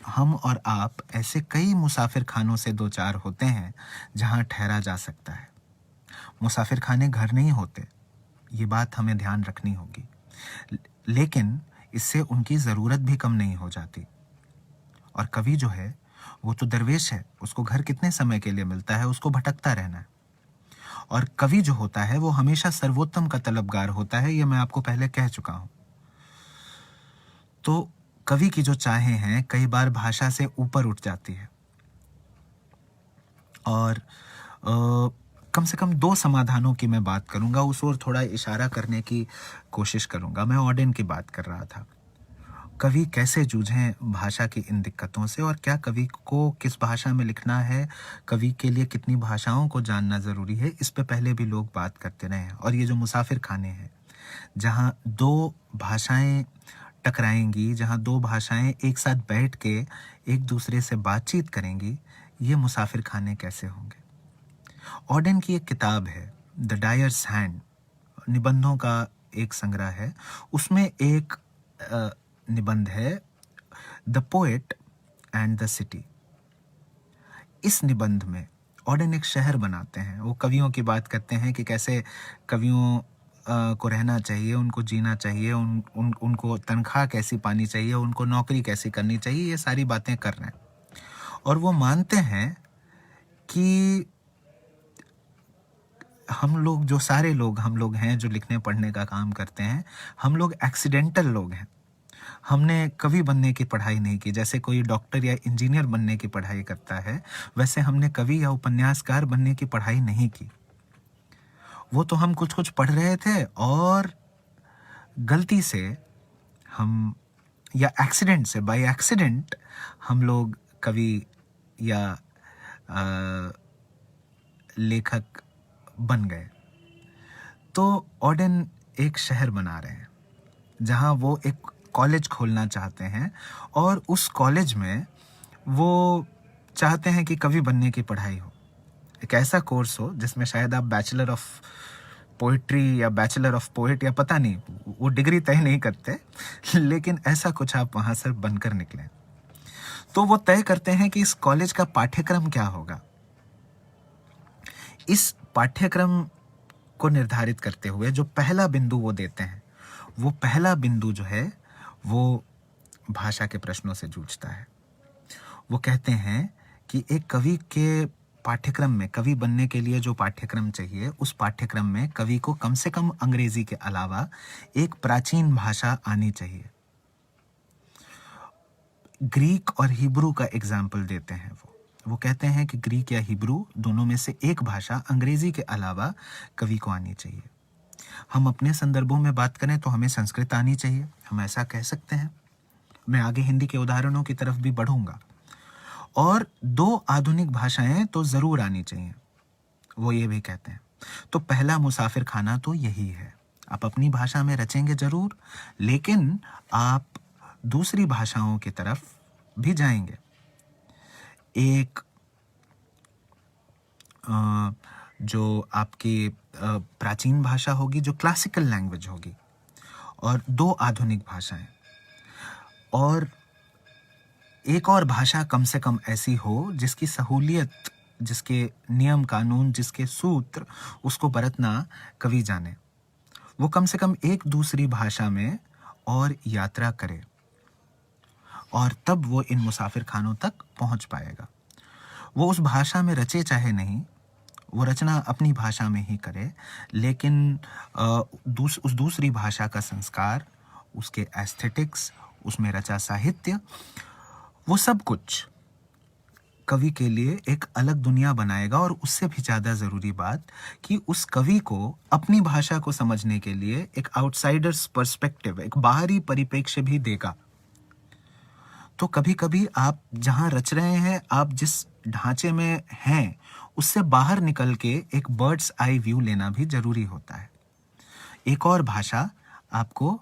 हम और आप ऐसे कई मुसाफिर खानों से दो चार होते हैं जहां ठहरा जा सकता है। मुसाफिर खाने घर नहीं होते, ये बात हमें ध्यान रखनी होगी, लेकिन इससे उनकी ज़रूरत भी कम नहीं हो जाती। और कवि जो है वो तो दरवेश है, उसको घर कितने समय के लिए मिलता है, उसको भटकता रहना है। और कवि जो होता है वो हमेशा सर्वोत्तम का तलबगार होता है, ये मैं आपको पहले कह चुका हूं। तो कवि की जो चाहें हैं कई बार भाषा से ऊपर उठ जाती है। और कम से कम दो समाधानों की मैं बात करूंगा, उस ओर थोड़ा इशारा करने की कोशिश करूंगा। मैं ऑडेन की बात कर रहा था। कवि कैसे जूझें भाषा की इन दिक्कतों से, और क्या कवि को किस भाषा में लिखना है, कवि के लिए कितनी भाषाओं को जानना ज़रूरी है, इस पे पहले भी लोग बात करते रहे हैं। और ये जो मुसाफिर खाने हैं जहाँ दो भाषाएं टकराएंगी, जहाँ दो भाषाएं एक साथ बैठ के एक दूसरे से बातचीत करेंगी, ये मुसाफिर खाने कैसे होंगे। ऑडेन की एक किताब है द डायर्स हैंड, निबंधों का एक संग्रह है। उसमें एक निबंध है the poet and the city. इस निबंध में ऑडेन एक शहर बनाते हैं। वो कवियों की बात करते हैं कि कैसे कवियों को रहना चाहिए, उनको जीना चाहिए, उनको तनख्वाह कैसी पानी चाहिए, उनको नौकरी कैसी करनी चाहिए, ये सारी बातें कर रहे हैं। और वो मानते हैं कि हम लोग जो सारे लोग हम लोग हैं जो लिखने पढ़ने का काम करते हैं, हम लोग एक्सीडेंटल लोग हैं। हमने कवि बनने की पढ़ाई नहीं की। जैसे कोई डॉक्टर या इंजीनियर बनने की पढ़ाई करता है, वैसे हमने कवि या उपन्यासकार बनने की पढ़ाई नहीं की। वो तो हम कुछ कुछ पढ़ रहे थे और गलती से हम, या एक्सीडेंट से, बाय एक्सीडेंट हम लोग कवि या लेखक बन गए। तो ऑडेन एक शहर बना रहे हैं जहां वो एक कॉलेज खोलना चाहते हैं, और उस कॉलेज में वो चाहते हैं कि कवि बनने की पढ़ाई हो, एक ऐसा कोर्स हो जिसमें शायद आप बैचलर ऑफ पोइट्री या बैचलर ऑफ पोएट या पता नहीं, वो डिग्री तय नहीं करते, लेकिन ऐसा कुछ आप वहां से बनकर निकलें। तो वो तय करते हैं कि इस कॉलेज का पाठ्यक्रम क्या होगा। इस पाठ्यक्रम को निर्धारित करते हुए जो पहला बिंदु वो देते हैं, वो पहला बिंदु जो है वो भाषा के प्रश्नों से जूझता है। वो कहते हैं कि एक कवि के पाठ्यक्रम में, कवि बनने के लिए जो पाठ्यक्रम चाहिए, उस पाठ्यक्रम में कवि को कम से कम अंग्रेजी के अलावा एक प्राचीन भाषा आनी चाहिए। ग्रीक और हिब्रू का एग्जाम्पल देते हैं वो कहते हैं कि ग्रीक या हिब्रू दोनों में से एक भाषा अंग्रेजी के अलावा कवि को आनी चाहिए। हम अपने संदर्भों में बात करें तो हमें संस्कृत आनी चाहिए, हम ऐसा कह सकते हैं। मैं आगे हिंदी के उदाहरणों की तरफ भी बढ़ूंगा। और 2 आधुनिक भाषाएं तो जरूर आनी चाहिए, वो ये भी कहते हैं। तो पहला मुसाफिर खाना तो यही है, आप अपनी भाषा में रचेंगे जरूर, लेकिन आप दूसरी भाषाओं की तरफ भी जाएंगे। एक जो आपकी प्राचीन भाषा होगी, जो क्लासिकल लैंग्वेज होगी, और 2 आधुनिक भाषाएं, और एक और भाषा कम से कम ऐसी हो जिसकी सहूलियत, जिसके नियम कानून, जिसके सूत्र, उसको बरतना कवि जाने। वो कम से कम एक दूसरी भाषा में और यात्रा करे, और तब वो इन मुसाफिर खानों तक पहुंच पाएगा। वो उस भाषा में रचे चाहे नहीं, वो रचना अपनी भाषा में ही करे, लेकिन उस दूसरी भाषा का संस्कार, उसके एस्थेटिक्स, उसमें रचा साहित्य, वो सब कुछ कवि के लिए एक अलग दुनिया बनाएगा। और उससे भी ज़्यादा ज़रूरी बात कि उस कवि को अपनी भाषा को समझने के लिए एक आउटसाइडर्स पर्सपेक्टिव, एक बाहरी परिप्रेक्ष्य भी देगा। तो कभी कभी आप जहाँ रच रहे हैं, आप जिस ढांचे में हैं, उससे बाहर निकल के एक बर्ड्स आई व्यू लेना भी जरूरी होता है। एक और भाषा आपको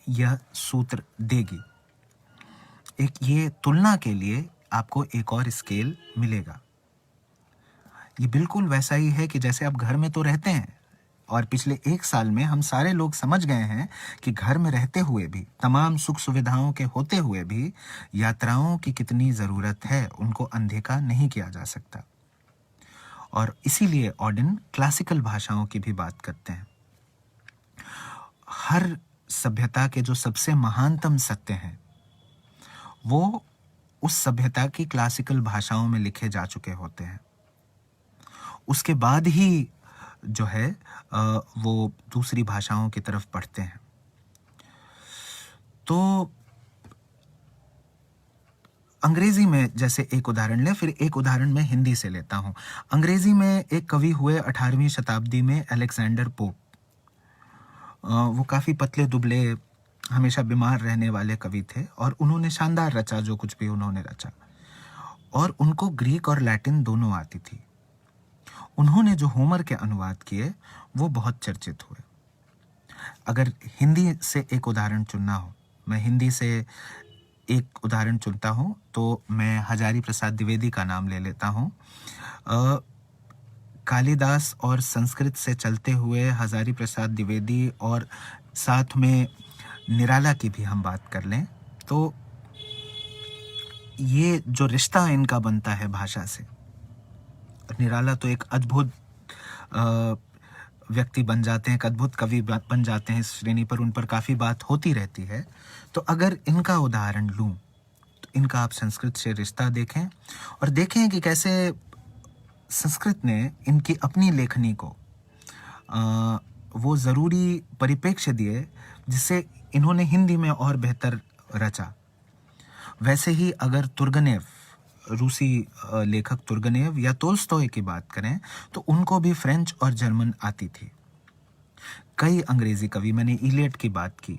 यह सूत्र देगी, एक ये तुलना के लिए आपको एक और स्केल मिलेगा। ये बिल्कुल वैसा ही है कि जैसे आप घर में तो रहते हैं, और पिछले 1 साल में हम सारे लोग समझ गए हैं कि घर में रहते हुए भी, तमाम सुख सुविधाओं के होते हुए भी, यात्राओं की कितनी ज़रूरत है, उनको अनदेखा नहीं किया जा सकता। और इसीलिए ऑडेन क्लासिकल भाषाओं की भी बात करते हैं। हर सभ्यता के जो सबसे महानतम सत्य हैं, वो उस सभ्यता की क्लासिकल भाषाओं में लिखे जा चुके होते हैं। उसके बाद ही जो है वो दूसरी भाषाओं की तरफ बढ़ते हैं। तो अंग्रेजी में जैसे एक उदाहरण लें, फिर एक उदाहरण मैं हिंदी से लेता हूं। अंग्रेजी में एक कवि हुए 18वीं शताब्दी में, अलेक्जेंडर पोप। वो काफ़ी पतले दुबले, हमेशा बीमार रहने वाले कवि थे, और उन्होंने शानदार रचा जो कुछ भी उन्होंने रचा, और उनको ग्रीक और लैटिन दोनों आती थी। उन्होंने जो होमर के अनुवाद किए वो बहुत चर्चित हुए। अगर हिंदी से एक उदाहरण चुनना हो, मैं हिंदी से एक उदाहरण चुनता हूँ, तो मैं हजारी प्रसाद द्विवेदी का नाम ले लेता हूँ। कालिदास और संस्कृत से चलते हुए हजारी प्रसाद द्विवेदी, और साथ में निराला की भी हम बात कर लें, तो ये जो रिश्ता इनका बनता है भाषा से, निराला तो एक अद्भुत व्यक्ति बन जाते हैं, एक अद्भुत कवि बन जाते हैं, इस श्रेणी पर उन पर काफ़ी बात होती रहती है। तो अगर इनका उदाहरण लूँ, तो इनका आप संस्कृत से रिश्ता देखें, और देखें कि कैसे संस्कृत ने इनकी अपनी लेखनी को वो ज़रूरी परिप्रेक्ष्य दिए जिससे इन्होंने हिंदी में और बेहतर रचा। वैसे ही अगर तुर्गनेव, रूसी लेखक तुर्गनेव या तोल्स्टॉय की बात करें, तो उनको भी फ्रेंच और जर्मन आती थी। कई अंग्रेजी कवि, मैंने इलियट की बात की,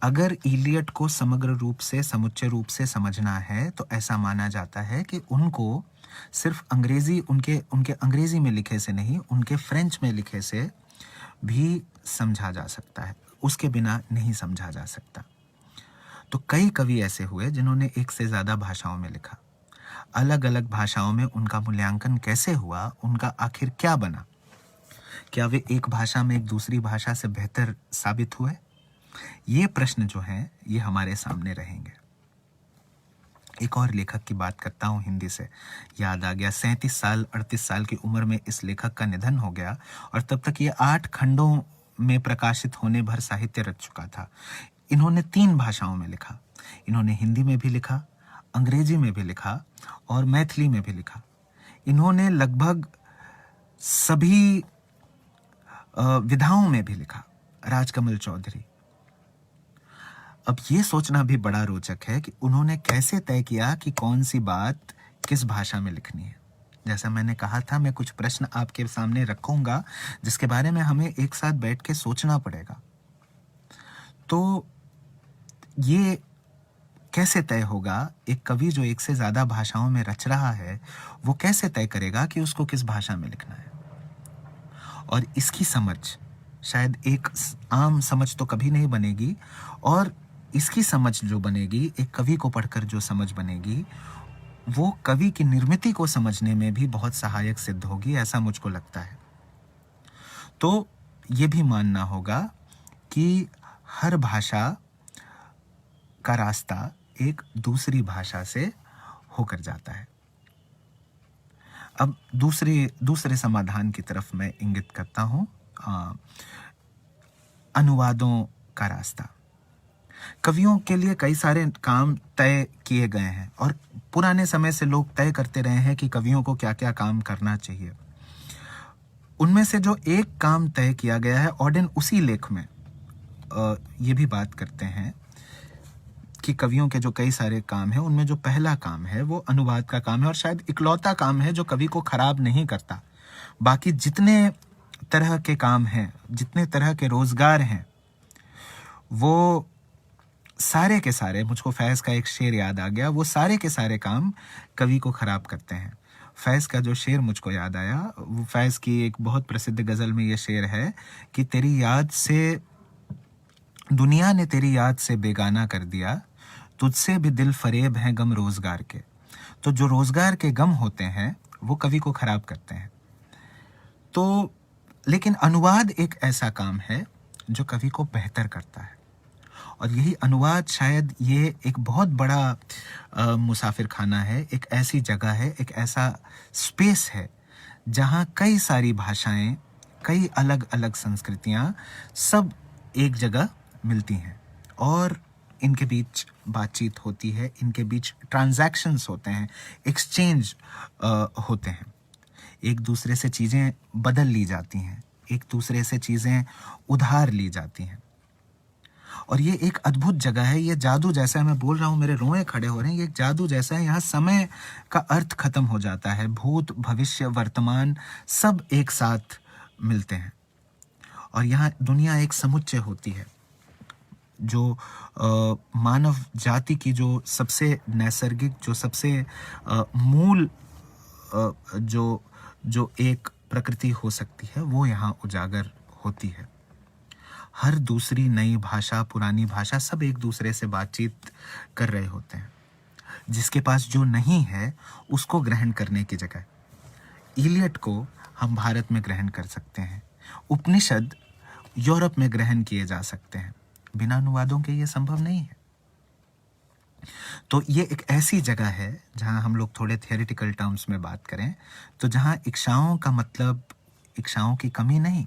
अगर इलियट को समग्र रूप से, समुच्चय रूप से समझना है, तो ऐसा माना जाता है कि उनको सिर्फ अंग्रेजी, उनके अंग्रेजी में लिखे से नहीं, उनके फ्रेंच में लिखे से भी समझा जा सकता है, उसके बिना नहीं समझा जा सकता। तो कई कवि ऐसे हुए जिन्होंने एक से ज़्यादा भाषाओं में लिखा। अलग अलग भाषाओं में उनका मूल्यांकन कैसे हुआ, उनका आखिर क्या बना? क्या वे एक भाषा में एक दूसरी भाषा से बेहतर साबित हुए? ये प्रश्न जो हैं, ये हमारे सामने रहेंगे। एक और लेखक की बात करता हूँ, हिंदी से याद आ गया। 38 साल की उम्र में इस लेखक का निधन हो गया, और तब तक ये 8 खंडों में प्रकाशित होने भर साहित्य रच चुका था। इन्होंने 3 भाषाओं में लिखा। इन्होंने हिंदी में भी लिखा, अंग्रेजी में भी लिखा और मैथिली में भी लिखा। इन्होंने लगभग सभी विधाओं में भी लिखा, राजकमल चौधरी। अब ये सोचना भी बड़ा रोचक है कि उन्होंने कैसे तय किया कि कौन सी बात किस भाषा में लिखनी है। जैसा मैंने कहा था, मैं कुछ प्रश्न आपके सामने रखूंगा जिसके बारे में हमें एक साथ बैठ के सोचना पड़ेगा। तो ये कैसे तय होगा, एक कवि जो एक से ज़्यादा भाषाओं में रच रहा है वो कैसे तय करेगा कि उसको किस भाषा में लिखना है। और इसकी समझ शायद एक आम समझ तो कभी नहीं बनेगी, और इसकी समझ जो बनेगी, एक कवि को पढ़कर जो समझ बनेगी, वो कवि की निर्मिति को समझने में भी बहुत सहायक सिद्ध होगी, ऐसा मुझको लगता है। तो ये भी मानना होगा कि हर भाषा का रास्ता एक दूसरी भाषा से होकर जाता है। अब दूसरे समाधान की तरफ मैं इंगित करता हूं, अनुवादों का रास्ता। कवियों के लिए कई सारे काम तय किए गए हैं और पुराने समय से लोग तय करते रहे हैं कि कवियों को क्या क्या काम करना चाहिए। उनमें से जो एक काम तय किया गया है, ऑडेन उसी लेख में ये भी बात करते हैं कि कवियों के जो कई सारे काम हैं, उनमें जो पहला काम है वो अनुवाद का काम है, और शायद इकलौता काम है जो कवि को खराब नहीं करता। बाकी जितने तरह के काम हैं, जितने तरह के रोजगार हैं, वो सारे के सारे, मुझको फैज़ का एक शेर याद आ गया, वो सारे के सारे काम कवि को खराब करते हैं। फैज़ का जो शेर मुझको याद आया, वो फैज़ की एक बहुत प्रसिद्ध गज़ल में ये शेर है कि तेरी याद से, दुनिया ने तेरी याद से बेगाना कर दिया, तुझसे भी दिल फरेब हैं गम रोजगार के। तो जो रोजगार के गम होते हैं वो कवि को खराब करते हैं। तो लेकिन अनुवाद एक ऐसा काम है जो कवि को बेहतर करता है, और यही अनुवाद शायद ये एक बहुत बड़ा मुसाफिर खाना है, एक ऐसी जगह है, एक ऐसा स्पेस है जहाँ कई सारी भाषाएं, कई अलग अलग संस्कृतियाँ सब एक जगह मिलती हैं और इनके बीच बातचीत होती है, इनके बीच ट्रांजैक्शंस होते हैं, एक्सचेंज होते हैं, एक दूसरे से चीज़ें बदल ली जाती हैं, एक दूसरे से चीज़ें उधार ली जाती हैं। और ये एक अद्भुत जगह है, ये जादू जैसा है, मैं बोल रहा हूँ मेरे रोए खड़े हो रहे हैं, ये जादू जैसा है। यहाँ समय का अर्थ खत्म हो जाता है, भूत भविष्य वर्तमान सब एक साथ मिलते हैं, और यहाँ दुनिया एक समुच्चय होती है जो मानव जाति की जो सबसे नैसर्गिक, जो सबसे मूल जो एक प्रकृति हो सकती है वो यहाँ उजागर होती है। हर दूसरी नई भाषा, पुरानी भाषा सब एक दूसरे से बातचीत कर रहे होते हैं। जिसके पास जो नहीं है उसको ग्रहण करने की जगह इलियट को हम भारत में ग्रहण कर सकते हैं, उपनिषद यूरोप में ग्रहण किए जा सकते हैं, बिना अनुवादों के ये संभव नहीं है। तो ये एक ऐसी जगह है जहां हम लोग थोड़े थियोरेटिकल टर्म्स में बात करें तो जहां इच्छाओं का मतलब इच्छाओं की कमी नहीं,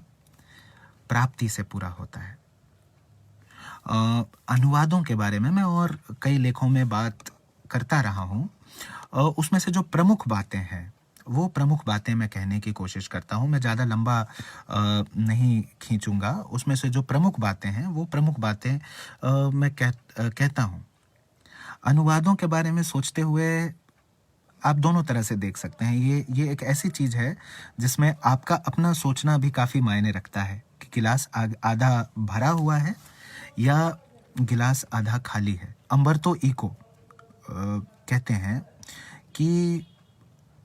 प्राप्ति से पूरा होता है। अनुवादों के बारे में मैं और कई लेखों में बात करता रहा हूँ। उसमें से जो प्रमुख बातें हैं वो प्रमुख बातें मैं कहने की कोशिश करता हूँ, मैं ज़्यादा लंबा नहीं खींचूंगा। उसमें से जो प्रमुख बातें हैं वो प्रमुख बातें मैं कहता हूँ। अनुवादों के बारे में सोचते हुए आप दोनों तरह से देख सकते हैं। ये एक ऐसी चीज़ है जिसमें आपका अपना सोचना भी काफ़ी मायने रखता है कि गिलास आधा भरा हुआ है या गिलास आधा खाली है। अम्बर्तो इको कहते हैं कि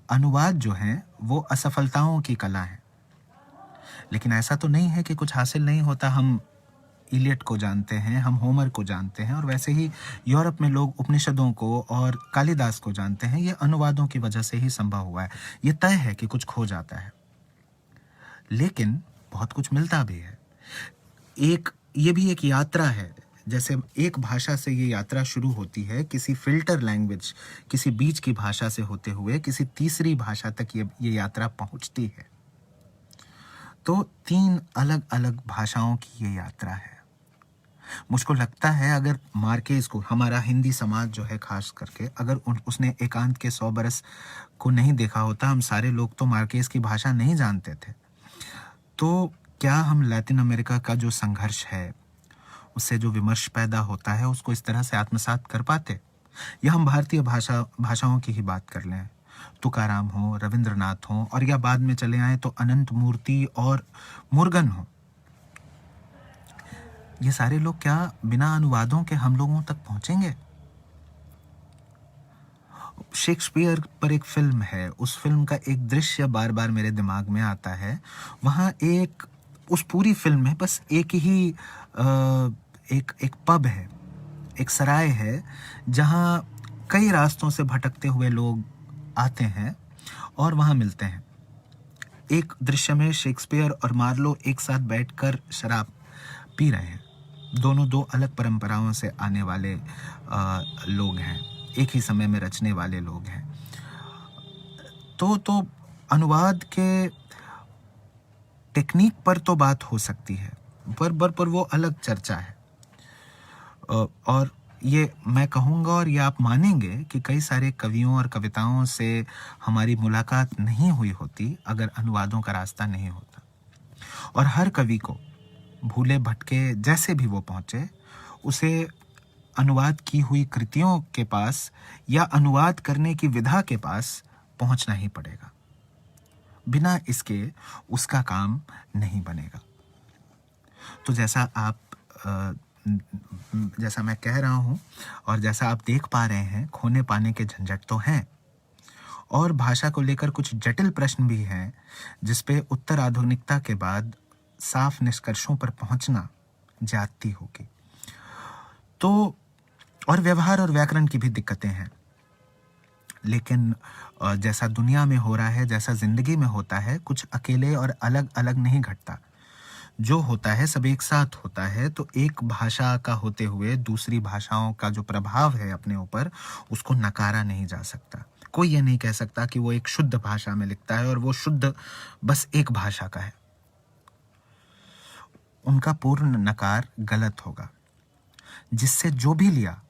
अनुवाद जो है वो असफलताओं की कला है, लेकिन ऐसा तो नहीं है कि कुछ हासिल नहीं होता। हम इलियट को जानते हैं, हम होमर को जानते हैं, और वैसे ही यूरोप में लोग उपनिषदों को और कालिदास को जानते हैं। ये अनुवादों की वजह से ही संभव हुआ है। ये तय है कि कुछ खो जाता है, लेकिन बहुत कुछ मिलता भी है। ये भी एक यात्रा है। जैसे एक भाषा से ये यात्रा शुरू होती है, किसी फिल्टर लैंग्वेज, किसी बीच की भाषा से होते हुए किसी तीसरी भाषा तक ये यात्रा पहुंचती है। तो 3 अलग अलग भाषाओं की ये यात्रा है। मुझको लगता है अगर मार्केज़ को, हमारा हिंदी समाज जो है ख़ास करके, अगर उसने एकांत के 100 बरस को नहीं देखा होता, हम सारे लोग तो मार्केज़ की भाषा नहीं जानते थे। तो क्या हम लैटिन अमेरिका का जो संघर्ष है, उससे जो विमर्श पैदा होता है, उसको इस तरह से आत्मसात कर पाते? या हम भारतीय भाषाओं की ही बात कर लें, तुकाराम हो, रविंद्रनाथ हो, और या बाद में चले आए तो अनंत मूर्ति और मुर्गन हो, ये सारे लोग क्या बिना अनुवादों के हम लोगों तक पहुंचेंगे? शेक्सपियर पर एक फिल्म है, उस फिल्म का एक दृश्य बार बार मेरे दिमाग में आता है। वहाँ एक, उस पूरी फिल्म में बस एक ही एक एक पब है, एक सराय है, जहाँ कई रास्तों से भटकते हुए लोग आते हैं और वहाँ मिलते हैं। एक दृश्य में शेक्सपियर और मार्लो एक साथ बैठकर शराब पी रहे हैं। दोनों दो अलग परंपराओं से आने वाले लोग हैं, एक ही समय में रचने वाले लोग हैं। तो अनुवाद के टेक्निक पर तो बात हो सकती है, पर वो अलग चर्चा है। और ये मैं कहूँगा और ये आप मानेंगे कि कई सारे कवियों और कविताओं से हमारी मुलाकात नहीं हुई होती अगर अनुवादों का रास्ता नहीं होता। और हर कवि को भूले भटके जैसे भी वो पहुँचे, उसे अनुवाद की हुई कृतियों के पास या अनुवाद करने की विधा के पास पहुँचना ही पड़ेगा। बिना इसके उसका काम नहीं बनेगा। तो जैसा मैं कह रहा हूँ और जैसा आप देख पा रहे हैं, खोने पाने के झंझट तो हैं, और भाषा को लेकर कुछ जटिल प्रश्न भी हैं, जिस पे उत्तर आधुनिकता के बाद साफ निष्कर्षों पर पहुंचना ज्यादती होगी। तो और व्यवहार और व्याकरण की भी दिक्कतें हैं, लेकिन जैसा दुनिया में हो रहा है, जैसा जिंदगी में होता है, कुछ अकेले और अलग अलग नहीं घटता। जो होता है सब एक साथ होता है। तो एक भाषा का होते हुए दूसरी भाषाओं का जो प्रभाव है अपने ऊपर, उसको नकारा नहीं जा सकता। कोई ये नहीं कह सकता कि वो एक शुद्ध भाषा में लिखता है और वो शुद्ध बस एक भाषा का है। उनका पूर्ण नकार गलत होगा। जिससे जो भी लिया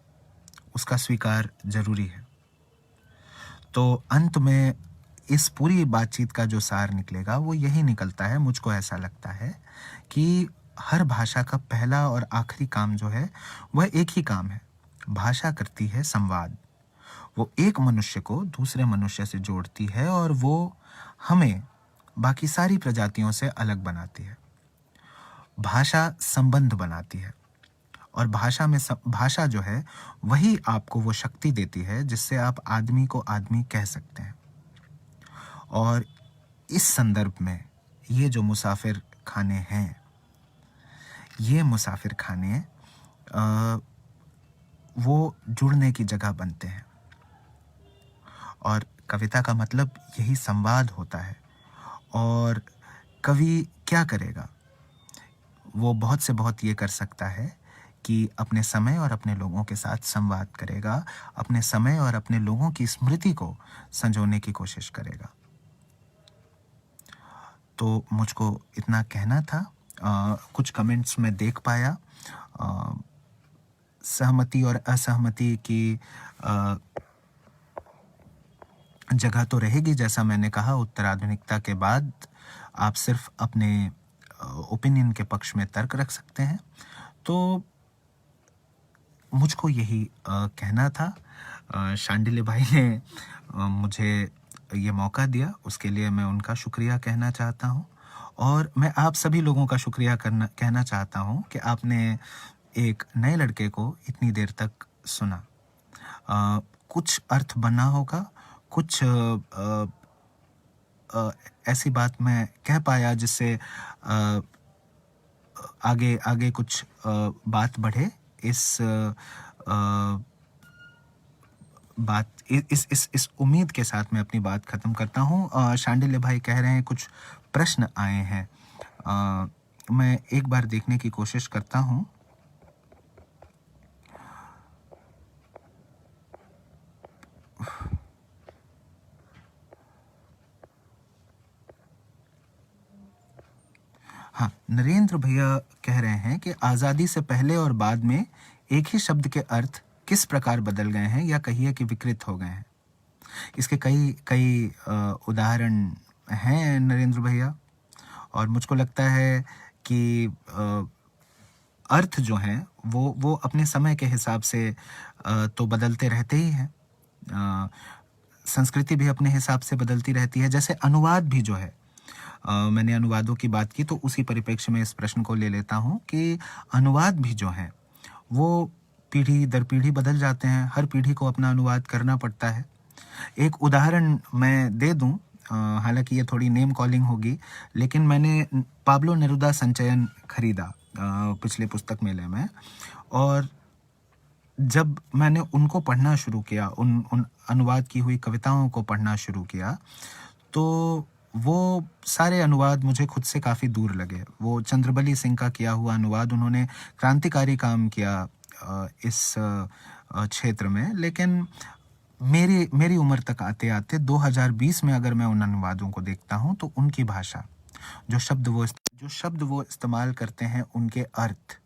उसका स्वीकार जरूरी है। तो अंत में इस पूरी बातचीत का जो सार निकलेगा वो यही निकलता है, मुझको ऐसा लगता है कि हर भाषा का पहला और आखिरी काम जो है वह एक ही काम है। भाषा करती है संवाद। वो एक मनुष्य को दूसरे मनुष्य से जोड़ती है और वो हमें बाकी सारी प्रजातियों से अलग बनाती है। भाषा संबंध बनाती है और भाषा जो है वही आपको वो शक्ति देती है जिससे आप आदमी को आदमी कह सकते हैं। और इस संदर्भ में ये जो मुसाफिर खाने हैं, ये मुसाफिर खाने वो जुड़ने की जगह बनते हैं। और कविता का मतलब यही संवाद होता है। और कवि क्या करेगा? वो बहुत से बहुत ये कर सकता है कि अपने समय और अपने लोगों के साथ संवाद करेगा, अपने समय और अपने लोगों की स्मृति को संजोने की कोशिश करेगा। तो मुझको इतना कहना था। कुछ कमेंट्स में देख पाया, सहमति और असहमति की जगह तो रहेगी। जैसा मैंने कहा, उत्तराधुनिकता के बाद आप सिर्फ अपने ओपिनियन के पक्ष में तर्क रख सकते हैं। तो मुझको यही कहना था। शांडिल्य भाई ने मुझे ये मौका दिया, उसके लिए मैं उनका शुक्रिया कहना चाहता हूँ। और मैं आप सभी लोगों का शुक्रिया कहना चाहता हूँ कि आपने एक नए लड़के को इतनी देर तक सुना। कुछ अर्थ बना होगा, कुछ ऐसी बात मैं कह पाया जिससे आगे आगे कुछ बात बढ़े। इस उम्मीद के साथ मैं अपनी बात खत्म करता हूँ। शांडिल्य भाई कह रहे हैं कुछ प्रश्न आए हैं, मैं एक बार देखने की कोशिश करता हूँ। हाँ, नरेंद्र भैया कह रहे हैं कि आज़ादी से पहले और बाद में एक ही शब्द के अर्थ किस प्रकार बदल गए हैं या कहिए कि विकृत हो गए हैं। इसके कई कई उदाहरण हैं नरेंद्र भैया, और मुझको लगता है कि अर्थ जो हैं वो अपने समय के हिसाब से तो बदलते रहते ही हैं। संस्कृति भी अपने हिसाब से बदलती रहती है। जैसे अनुवाद भी जो है, मैंने अनुवादों की बात की तो उसी परिप्रेक्ष्य में इस प्रश्न को ले लेता हूँ कि अनुवाद भी जो हैं वो पीढ़ी दर पीढ़ी बदल जाते हैं। हर पीढ़ी को अपना अनुवाद करना पड़ता है। एक उदाहरण मैं दे दूं, हालांकि ये थोड़ी नेम कॉलिंग होगी, लेकिन मैंने पाब्लो नेरुदा संचयन खरीदा पिछले पुस्तक मेले में, और जब मैंने उनको पढ़ना शुरू किया, उन अनुवाद की हुई कविताओं को पढ़ना शुरू किया, तो वो सारे अनुवाद मुझे खुद से काफ़ी दूर लगे। वो चंद्रबली सिंह का किया हुआ अनुवाद, उन्होंने क्रांतिकारी काम किया इस क्षेत्र में, लेकिन मेरी उम्र तक आते आते 2020 में अगर मैं उन अनुवादों को देखता हूँ तो उनकी भाषा, जो शब्द वो इस्तेमाल करते हैं, उनके अर्थ,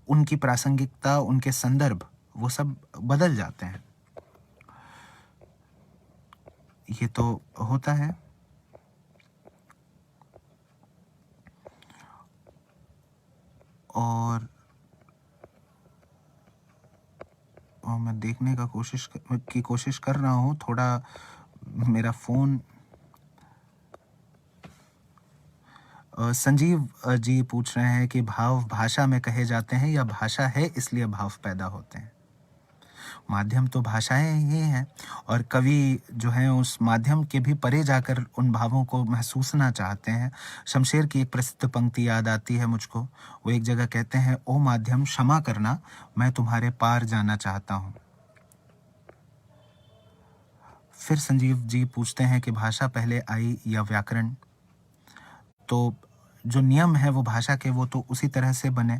उनकी प्रासंगिकता, उनके संदर्भ, वो सब बदल जाते हैं। ये तो होता है। और मैं देखने का कोशिश कर रहा हूँ, थोड़ा मेरा फ़ोन। संजीव जी पूछ रहे हैं कि भाव भाषा में कहे जाते हैं या भाषा है इसलिए भाव पैदा होते हैं। माध्यम तो भाषाएं ही हैं, और कवि जो हैं उस माध्यम के भी परे जाकर उन भावों को महसूसना चाहते हैं। शमशेर की एक प्रसिद्ध पंक्ति याद आती है मुझको। वो एक जगह कहते हैं, ओ माध्यम क्षमा करना, मैं तुम्हारे पार जाना चाहता हूँ। फिर संजीव जी पूछते हैं कि भाषा पहले आई या व्याकरण। तो जो नियम है वो भाषा के, वो तो उसी तरह से बने।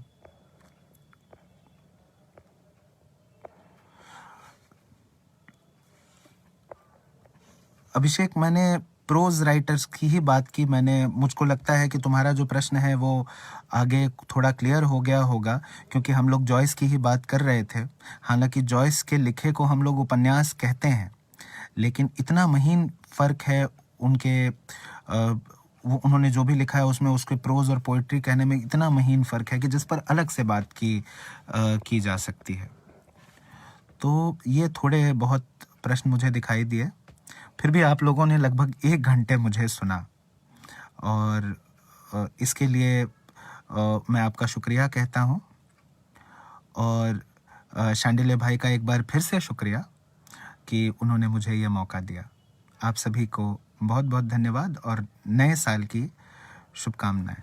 अभिषेक, मैंने प्रोज राइटर्स की ही बात की। मुझको लगता है कि तुम्हारा जो प्रश्न है वो आगे थोड़ा क्लियर हो गया होगा, क्योंकि हम लोग जॉयस की ही बात कर रहे थे। हालांकि जॉयस के लिखे को हम लोग उपन्यास कहते हैं, लेकिन इतना महीन फ़र्क है उनके, वो उन्होंने जो भी लिखा है उसमें उसके प्रोज और पोइट्री कहने में इतना महीन फ़र्क है कि जिस पर अलग से बात की जा सकती है। तो ये थोड़े बहुत प्रश्न मुझे दिखाई दिए, फिर भी आप लोगों ने लगभग 1 घंटे मुझे सुना, और इसके लिए मैं आपका शुक्रिया कहता हूँ। और शांडिल्य भाई का एक बार फिर से शुक्रिया कि उन्होंने मुझे ये मौका दिया। आप सभी को बहुत बहुत धन्यवाद और नए साल की शुभकामनाएं।